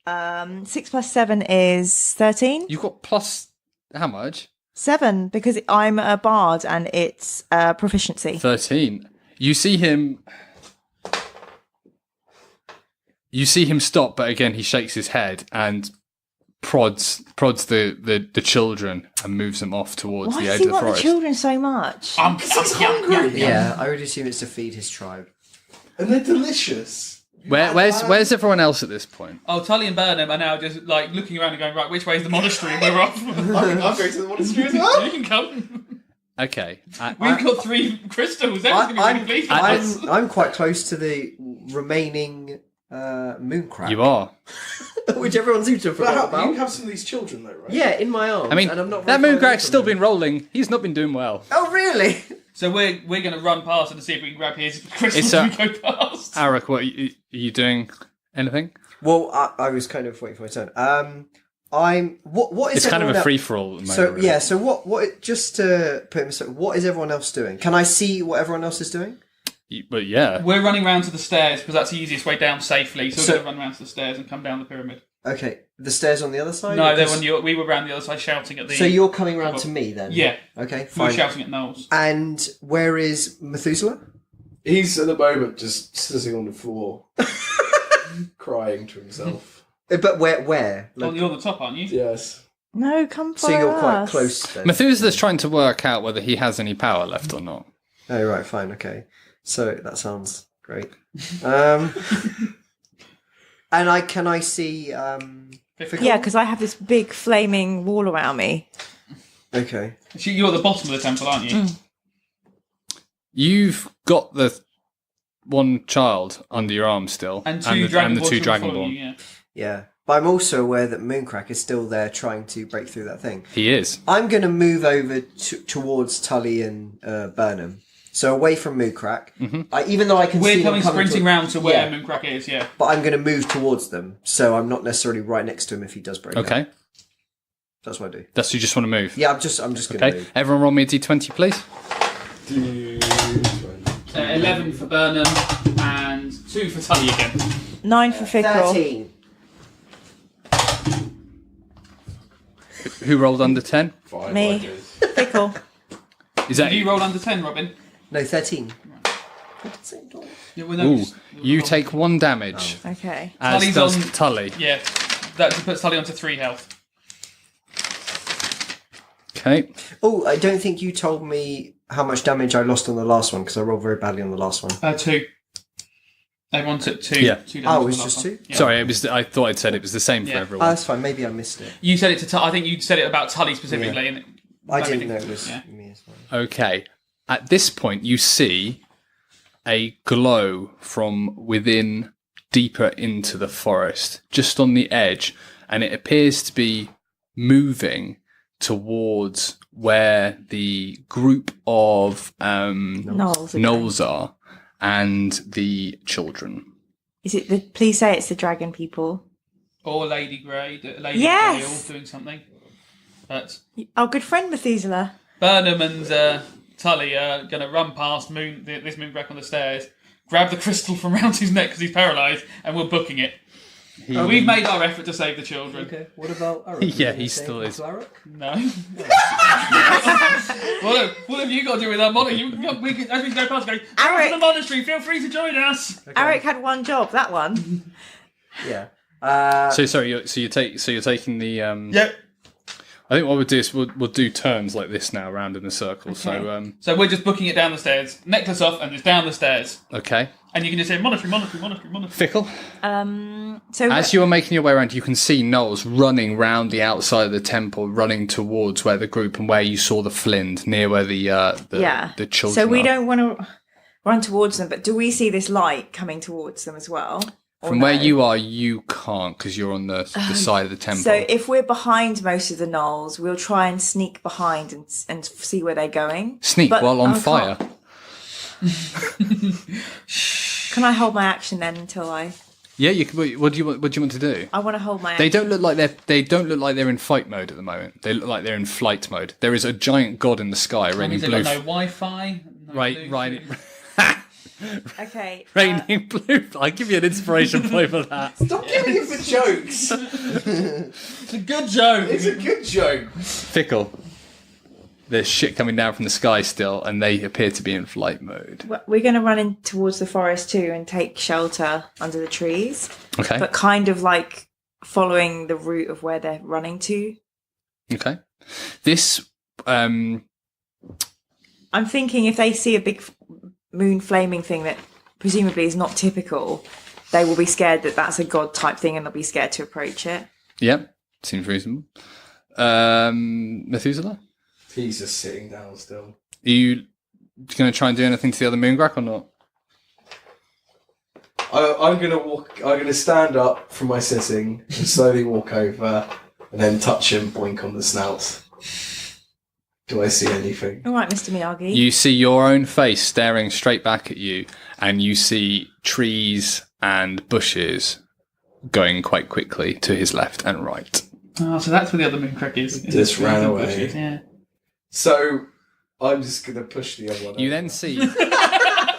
6 plus 7 is 13. You've got plus how much? 7, because I'm a bard and it's proficiency. 13. You see him stop, but again he shakes his head and prods the children and moves them off towards Why the does edge he of the want the forest. children so much? He's hungry. Yeah, I would assume it's to feed his tribe. And they're delicious. Where's everyone else at this point? Oh, Tully and Bernum are now just like looking around and going, right, which way is the monastery? And we're off. I'm going to the monastery as well. You can come. Okay. We've got 3 crystals. Everyone's going to be really pleased with us. I'm quite close to the remaining mooncrack. You are. Which everyone seems to have But forgotten you about. can have some of these children, though, right? Yeah, in my arms. I mean, and I'm not that very far away mooncrack's from still him. been rolling. He's not been doing well. Oh, really? So we're going to run past and see if we can grab his crystals It's, as we go past. Arook, what are you doing? Anything? Well, I was kind of waiting for my turn. What is It's kind of everyone a el- free for all at the moment. So really. yeah, so what? Just to put in, so what is everyone else doing? Can I see what everyone else is doing? But yeah. We're running round to the stairs because that's the easiest way down safely. So we're So- going to run round to the stairs and come down the pyramid. Okay, the stairs on the other side. No, Because- we were round the other side shouting at the. So you're coming round to me then? Yeah. Okay, We were fine. shouting at Knowles. And where is Methuselah? He's at the moment just sitting on the floor, crying to himself. But where? Oh, you're on the top, aren't you? Yes. No, come So follow you're quite us. close then. Methusela's trying to work out whether he has any power left or not. Oh right, fine, okay. So that sounds great. And can I see? Fickle? Yeah, because I have this big flaming wall around me. Okay. So you're at the bottom of the temple, aren't you? You've got the one child under your arm still, And two the two Dragonborn. Dragonborn. Yeah. Yeah, but I'm also aware that Mooncrack is still there trying to break through that thing. He is. I'm going to move over towards Tully and Burnham, so away from Mooncrack. Even though I can see We're them coming coming sprinting round to where Yeah. Mooncrack is, yeah. But I'm going to move towards them, so I'm not necessarily right next to him if he does break out. Okay. That's what I do. That's you just want to move. Yeah, I'm just going to Okay. move. Everyone roll me a d20, please. 11 for Burnham and 2 for Tully again. 9 for Fickle. 13. Who rolled under 10? Fine, Me. I did. Fickle. Is that Did you roll under 10, Robin? No, 13. Yeah, well, no, Ooh, just- you take 1 damage, Okay. as Tully's does on- Tully. Yeah, that puts Tully onto 3 health. Okay. Oh, I don't think you told me how much damage I lost on the last one, because I rolled very badly on the last one. 2. Everyone took 2. Yeah. 2 damage Oh, it on was the just last 2? one. Yeah. Sorry, I thought I'd said it was the same for Yeah. Oh, everyone. that's fine. Maybe I missed it. You said it to I think you said it about Tully specifically. Yeah. And I that didn't made know it was Yeah. me as well. Okay. At this point, you see a glow from within deeper into the forest, just on the edge, and it appears to be moving towards where the group of gnolls are and the children. Is it the? Please say it's the dragon people. Or Lady Grey, Lady Yes! Gale doing something. But Our good friend Methuselah. Burnham and Tully are going to run past this Mooncrack on the stairs, grab the crystal from around his neck because he's paralysed, and we're booking it. We've made our effort to save the children. Okay, what about Arook? Yeah, he still is. No. what have you got to do with that money? As we go past, go, "Come to the monastery, feel free to join us." Eric had one job. That one. Yeah. So sorry, you're taking the. Yep. I think what we'll do is we'll do turns like this now, around in a circle. Okay. So we're just booking it down the stairs, necklace off, and just down the stairs. Okay. And you can just say monastery, monastery, monastery, monastery. Fickle. So As you are making your way around, you can see Knowles running round the outside of the temple, running towards where the group and where you saw the flint, near where the children. So we are. don't want to run towards them, but do we see this light coming towards them as well? Or From where no? you are, you can't because you're on the side of the temple. So if we're behind most of the gnolls, we'll try and sneak behind and see where they're going. Sneak But while on I fire. can't. Can I hold my action then until I? Yeah, you can. What do you want to do? I want to hold my action. They don't look like they're in fight mode at the moment. They look like they're in flight mode. There is a giant god in the sky That raining means they've blue. got no Wi-Fi. No Right. Bluetooth. Okay. Raining blue. I give you an inspiration point for that. Stop giving him the jokes. It's a good joke. It's a good joke. Fickle. There's shit coming down from the sky still, and they appear to be in flight mode. We're going to run in towards the forest too and take shelter under the trees. Okay. But kind of like following the route of where they're running to. Okay. This. I'm thinking if they see a big moon flaming thing that presumably is not typical, they will be scared that that's a god type thing and they'll be scared to approach it. Yep. Seems reasonable. Methuzala? He's just sitting down still. Are you going to try and do anything to the other Moongrak or not? I'm gonna stand up from my sitting and slowly walk over and then touch him, boink on the snout. Do I see anything? All right, Mr. Miyagi. You see your own face staring straight back at you, and you see trees and bushes going quite quickly to his left and right. Oh, so that's where the other Mooncrack is. Just ran away. Yeah. So I'm just gonna push the other one. You over. then see.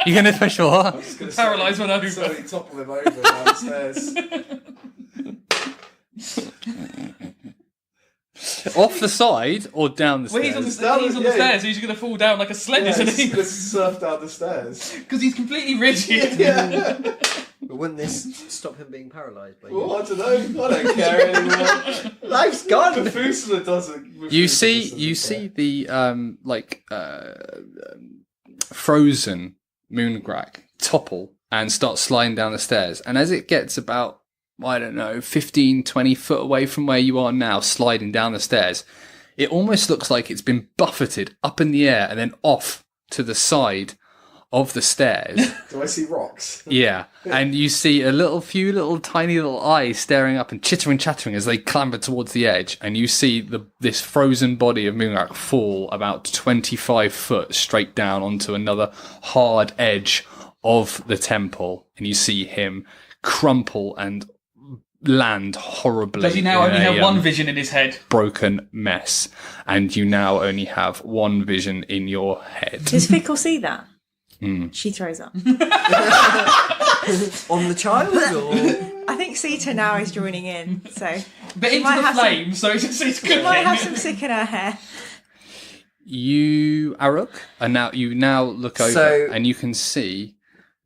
You're going to push what? I'm just gonna Paralyse one over. slowly topple him over downstairs. Off the side or down the Well, stairs? he's on the stairs, so he's going to fall down like a sled, Yeah, isn't he's he? gonna surf down the stairs. Because he's completely rigid. Yeah. But wouldn't this stop him being paralysed? By you? Well, I don't know. I don't care anymore. Life's gone. Methuselah doesn't. You see the frozen Moongrak topple and start sliding down the stairs, and as it gets about, I don't know, 15, 20 foot away from where you are now, sliding down the stairs, it almost looks like it's been buffeted up in the air and then off to the side of the stairs. Do I see rocks? Yeah, and you see few little tiny little eyes staring up and chattering as they clamber towards the edge, and you see this frozen body of Moongrak fall about 25 foot straight down onto another hard edge of the temple, and you see him crumple and land horribly. Does he now in only have a, one vision in his head? broken mess, and you now only have one vision in your head. Does Fickle see that? She throws up. On the child? Or? I think Sita now is joining in, so But into might the have some- flames, so it's she might have some cooking. sick in her hair. You, Arook, you now look over So- and you can see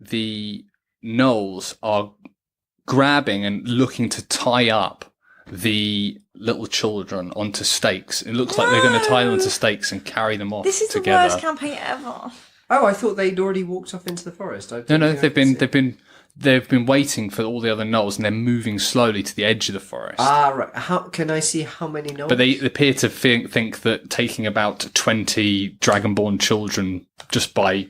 the gnolls are grabbing and looking to tie up the little children onto stakes. It looks like they're going to tie them onto stakes and carry them off This is together. the worst campaign ever. Oh, I thought they'd already walked off into the forest. No, they've been waiting for all the other gnolls, and they're moving slowly to the edge of the forest. Ah, right. How can I see how many gnolls? But they appear to think that taking about 20 dragonborn children just by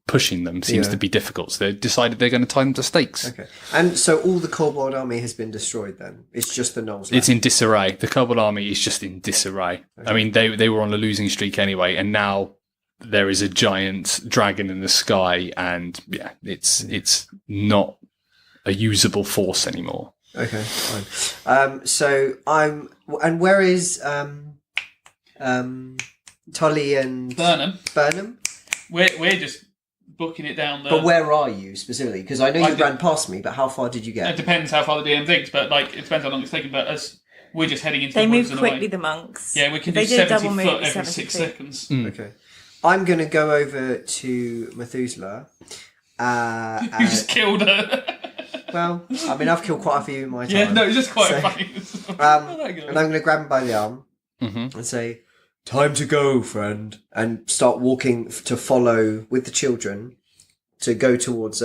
pushing them seems Yeah. to be difficult. So they decided they're going to tie them to stakes. Okay. And so all the kobold army has been destroyed then? It's just the gnolls left? It's in disarray. The kobold army is just in disarray. I mean, they were on a losing streak anyway, and now there is a giant dragon in the sky, and yeah, it's not a usable force anymore. Okay, fine. So I'm... And where is Tully and... Burnham. Burnham? We're just booking it down there. But where are you specifically? Because I know you ran past me, but how far did you It get? depends how far the DM thinks, but like it depends how long it's taken. But as we're just heading into They the woods move and away. quickly, the monks. Yeah, we can If do they did a 70 double foot move, every 70 6 feet. seconds. Okay. I'm going to go over to Methuselah. You just killed her. Well, I mean, I've killed quite a few in my time. Yeah, no, it's just quite So- funny. And I'm going to grab him by the arm and say, "Time to go, friend," and start walking to follow with the children to go towards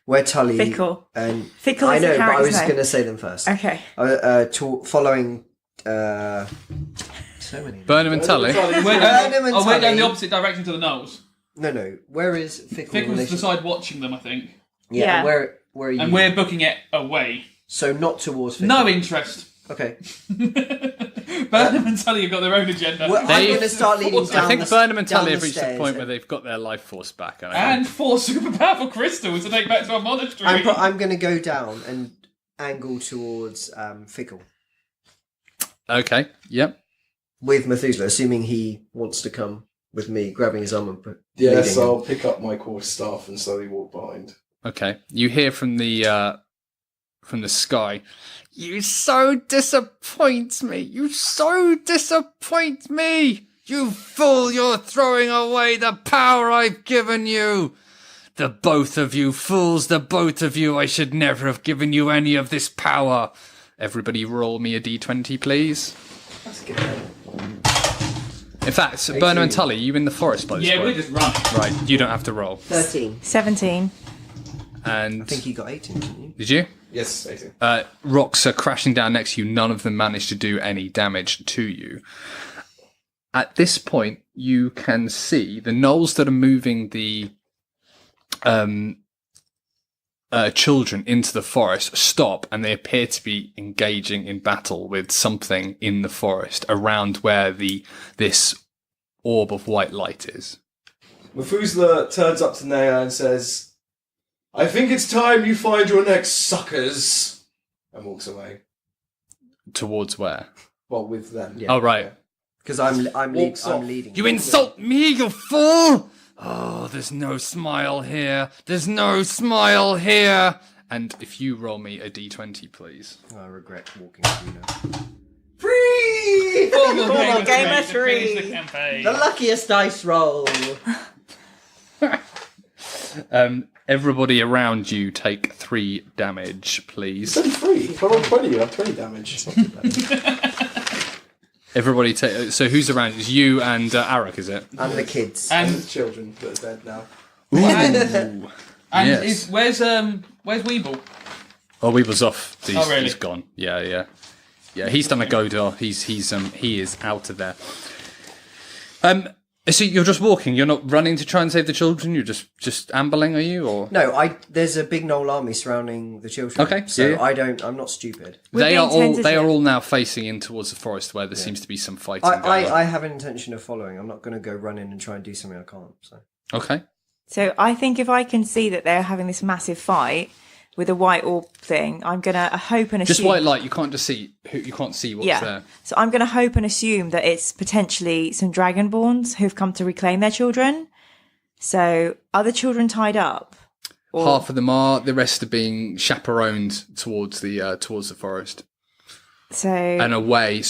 where Tully Fickle. and Fickle I is the know, but I character's was name. going to say them first. Okay. Following. So many. Burnham and Tully. We're Burnham and we're down Tully. the opposite direction to the Knolls. No. Where is Fickle? in Fickle's relation- the side watching them, I think. Yeah. Yeah. And where are you? And we're booking it away. So not towards Fickle. No interest. Okay. Burnham and Tully have got their own agenda. Well, I'm going to start leading down I think the, Burnham and down Tully the have reached the stairs point where and- they've got their life force back. And 4 super powerful crystals to take back to our monastery. I'm going to go down and angle towards Fickle Okay, yep. with Methuselah, assuming he wants to come with me grabbing his arm and Yes, leading I'll him. pick up my quarterstaff and slowly walk behind. Okay. You hear from the sky, "You so disappoint me. You so disappoint me. You fool, you're throwing away the power I've given you. The both of you fools, the both of you, I should never have given you any of this power." Everybody roll me a d20, please. That's good. In fact, Bernum and Tully, you in the forest by this point? we're just running. Right, you don't have to roll. 13. 17. And I think you got 18, didn't you? did you? Yes, 18. Rocks are crashing down next to you. None of them managed to do any damage to you. At this point, you can see the gnolls that are moving the children into the forest stop, and they appear to be engaging in battle with something in the forest around where this orb of white light is. Methuzala turns up to Naya and says, "I think it's time you find your next suckers," and walks away. Towards where? Well, with them. Yeah. Oh, right. Because I'm Walks off. leading. You insult me, you fool! Oh, there's no smile here. There's no smile here. And if you roll me a d20, please. I regret walking through now. Free! Formal Gamer To finish 3. the campaign. The luckiest dice roll. Everybody around you take 3 damage, please. It's only 3. If I roll 20, you have 20 damage. Everybody take. So who's around? It's you and Arook, is it? And the kids. And And the children that are dead now. Ooh. and Yes. where's Weeble? Oh, Weevil's off. Oh, really? He's gone. Yeah. He's done a Godar. He is out of there. So you're just walking. You're not running to try and save the children. You're just ambling, are you? Or No, there's a big gnoll army surrounding the children. Okay, So yeah. I'm not stupid. they are being all tentative. all now facing in towards the forest where there seems to be some fighting going on. I have an intention of following. I'm not going to go run in and try and do something I can't. So Okay. So I think if I can see that they're having this massive fight with a white orb thing, I'm going to hope and assume... Just white light. You can't just see. You can't see what's there. So I'm going to hope and assume that it's potentially some dragonborns who've come to reclaim their children. So are the children tied up? Or... Half of them are. The rest are being chaperoned towards the forest. So And away,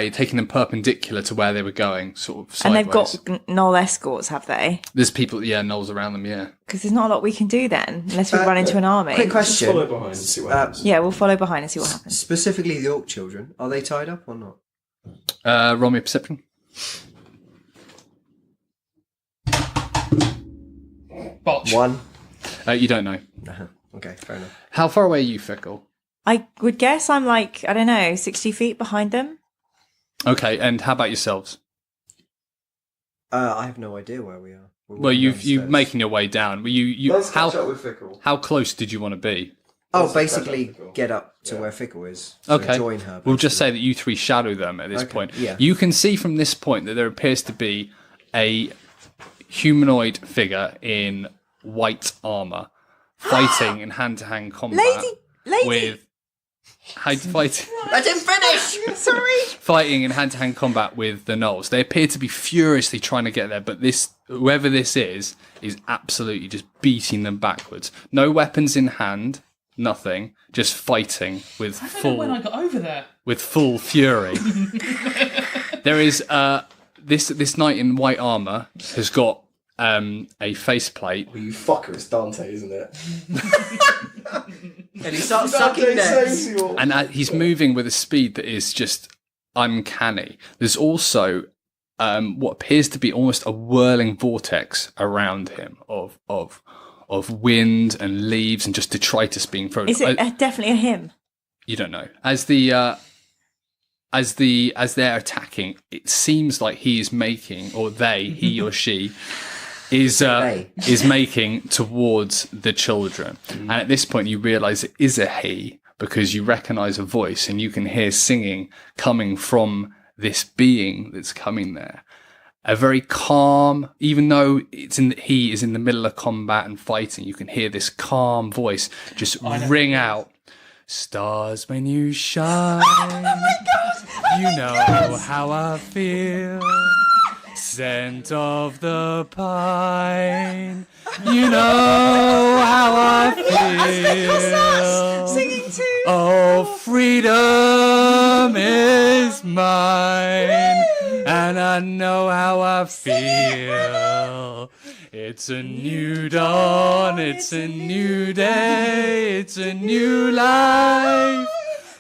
taking them perpendicular to where they were going, sort of sideways. and they've got gnoll escorts, have they? There's people, gnolls around them, yeah. Because there's not a lot we can do then, unless we run into an army. quick Just follow question. behind and see what happens. Yeah, we'll follow behind and see what happens. Specifically, the orc children, are they tied up or not? Roll me a perception. Botch. 1. You don't know. Okay, fair enough. How far away are you, Fickle? I would guess I'm 60 feet behind them. Okay, and how about yourselves? I have no idea where we are. We're Well, walking you're downstairs. making your way down. Let's catch up with Fickle. How close did you want to be? Oh, Let's catch basically up with Fickle. get up to Yeah. where Fickle is. So Okay. join her. We'll just basically. say that you 3 shadow them at this Okay, point. yeah. You can see from this point that there appears to be a humanoid figure in white armour fighting in hand-to-hand combat Lady! with... Let him finish! Sorry! Fighting in hand-to-hand combat with the gnolls. They appear to be furiously trying to get there, but whoever this is absolutely just beating them backwards. No weapons in hand, nothing, just fighting with I don't know when I full got over there. fury. There is this knight in white armor has got a faceplate. Well, you fucker, it's Dante, isn't it? And he starts sucking necks. And he's moving with a speed that is just uncanny. There's also what appears to be almost a whirling vortex around him of wind and leaves and just detritus being thrown. Is it definitely a him? You don't know. As they're attacking, it seems like he is making, or he or she is making towards the children. And at this point, you realise it is a he because you recognise a voice and you can hear singing coming from this being that's coming there. A very calm, even though he is in the middle of combat and fighting, you can hear this calm voice just ring out. Stars when you shine. You know how I feel. scent of the pine. You know how I feel. Singing too. Oh, freedom is mine, and I know how I feel. It's a new dawn, it's a new day, it's a new life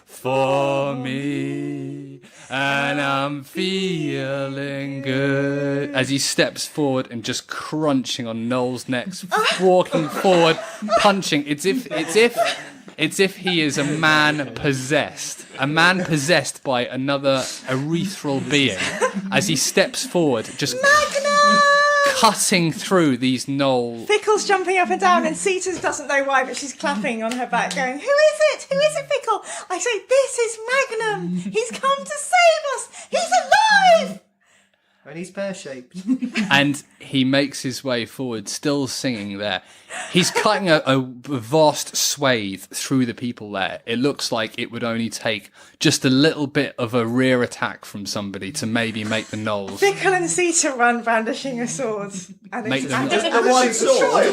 for me, and I'm feeling good. As he steps forward and just crunching on Noel's neck, walking forward, punching. It's if he is a man possessed by another ethereal being. As he steps forward, just cutting through these Gnoll. Fickle's jumping up and down, and Sita doesn't know why, but she's clapping on her back, going, "Who is it? Who is it, Fickle?" I say, "This is Magnum. He's come to save us. He's alive." And he's pear-shaped. And he makes his way forward, still singing there. He's cutting a vast swathe through the people there. It looks like it would only take just a little bit of a rear attack from somebody to maybe make the Gnolls. Fickle and Sita run brandishing a sword. And Make them- a white sword.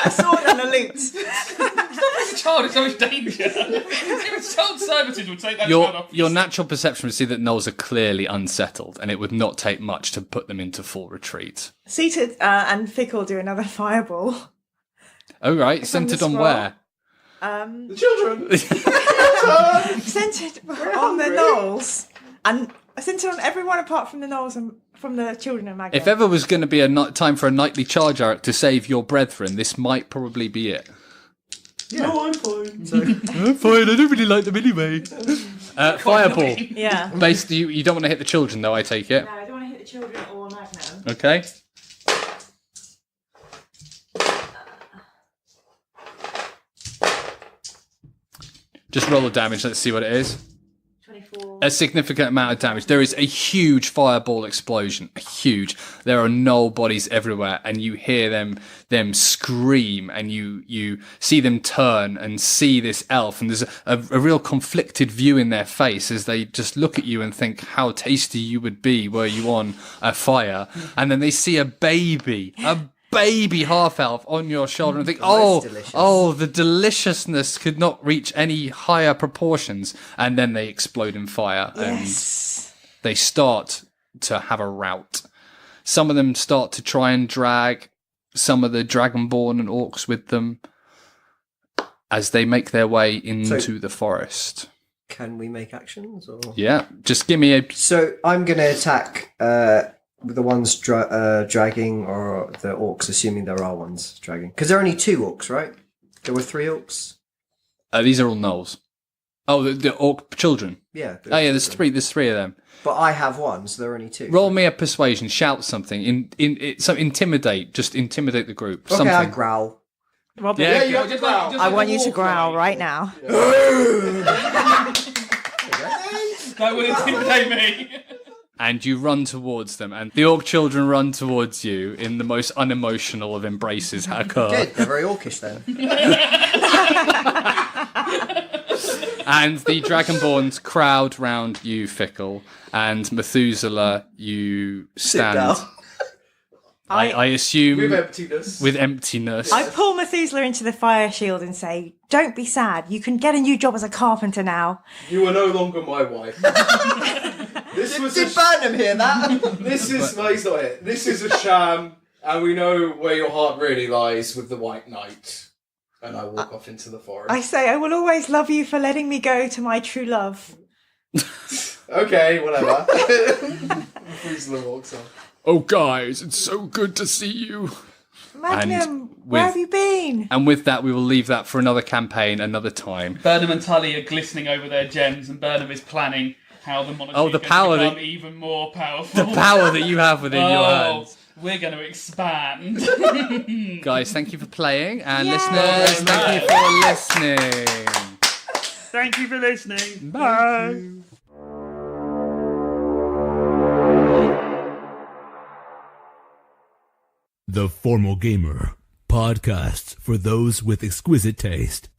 A sword and a lute. As a child, it's so much danger. Even child servitude would take that child off. Your natural perception would see that Gnolls are clearly unsettled, and it would not take much to put them into full retreat. Sita and Fickle do another fireball. Oh, right. Centred on where? The children. Centred on the Gnolls. And centred on everyone apart from the Gnolls and from the children of Magna. If ever was going to be a time for a nightly charge, Arook, to save your brethren, this might probably be it. Yeah. No, I'm fine. I'm fine, I don't really like them anyway. Fireball. Yeah. Based, you don't want to hit the children, though, I take it. No, I don't want to hit the children or Magnum. Okay. Just roll the damage, let's see what it is. 24. A significant amount of damage. There is a huge fireball explosion. Huge. There are Gnoll bodies everywhere, and you hear them scream, and you see them turn and see this elf, and there's a real conflicted view in their face as they just look at you and think how tasty you would be were you on a fire. And then they see a baby half elf on your shoulder and think, oh, the deliciousness could not reach any higher proportions. And then they explode in fire and they start to have a rout. Some of them start to try and drag some of the Dragonborn and orcs with them as they make their way into the forest. Can we make actions? Or? Yeah, just give me a... So I'm going to attack the ones dragging, or the orcs, assuming there are ones dragging. Because there are only 2 orcs, right? There were 3 orcs? These are all Gnolls. Oh, the orc children? Yeah. Oh, yeah, there's 3 of them. But I have 1, so there are only 2. Roll me a persuasion, shout something, intimidate the group. Okay, something. I growl. Robin, Yeah, you have to growl. I want you to growl right now. That would intimidate me. And you run towards them, and the orc children run towards you in the most unemotional of embraces occur. Good, they're very orcish then. And the Dragonborns crowd round you, Fickle, and Methuzala, you stand. down. I assume With emptiness. I pull Methuselah into the fire shield and say, "Don't be sad. You can get a new job as a carpenter now." You are no longer my wife. Did Bernum hear that? No, he's not here. This is a sham, and we know where your heart really lies with the White Knight. And I walk off into the forest. I say, "I will always love you for letting me go to my true love." Okay, whatever. Methuselah walks off. Oh, guys, it's so good to see you. Magnum, where have you been? And with that, we will leave that for another campaign, another time. Bernum and Tully are glistening over their gems, and Bernum is planning how the monarchy the can power become that- even more powerful. The power that you have within your hands. We're going to expand. Guys, thank you for playing, and Yay. listeners, thank you for listening. Thank you for listening. Bye. The Formal Gamer, podcasts for those with exquisite taste.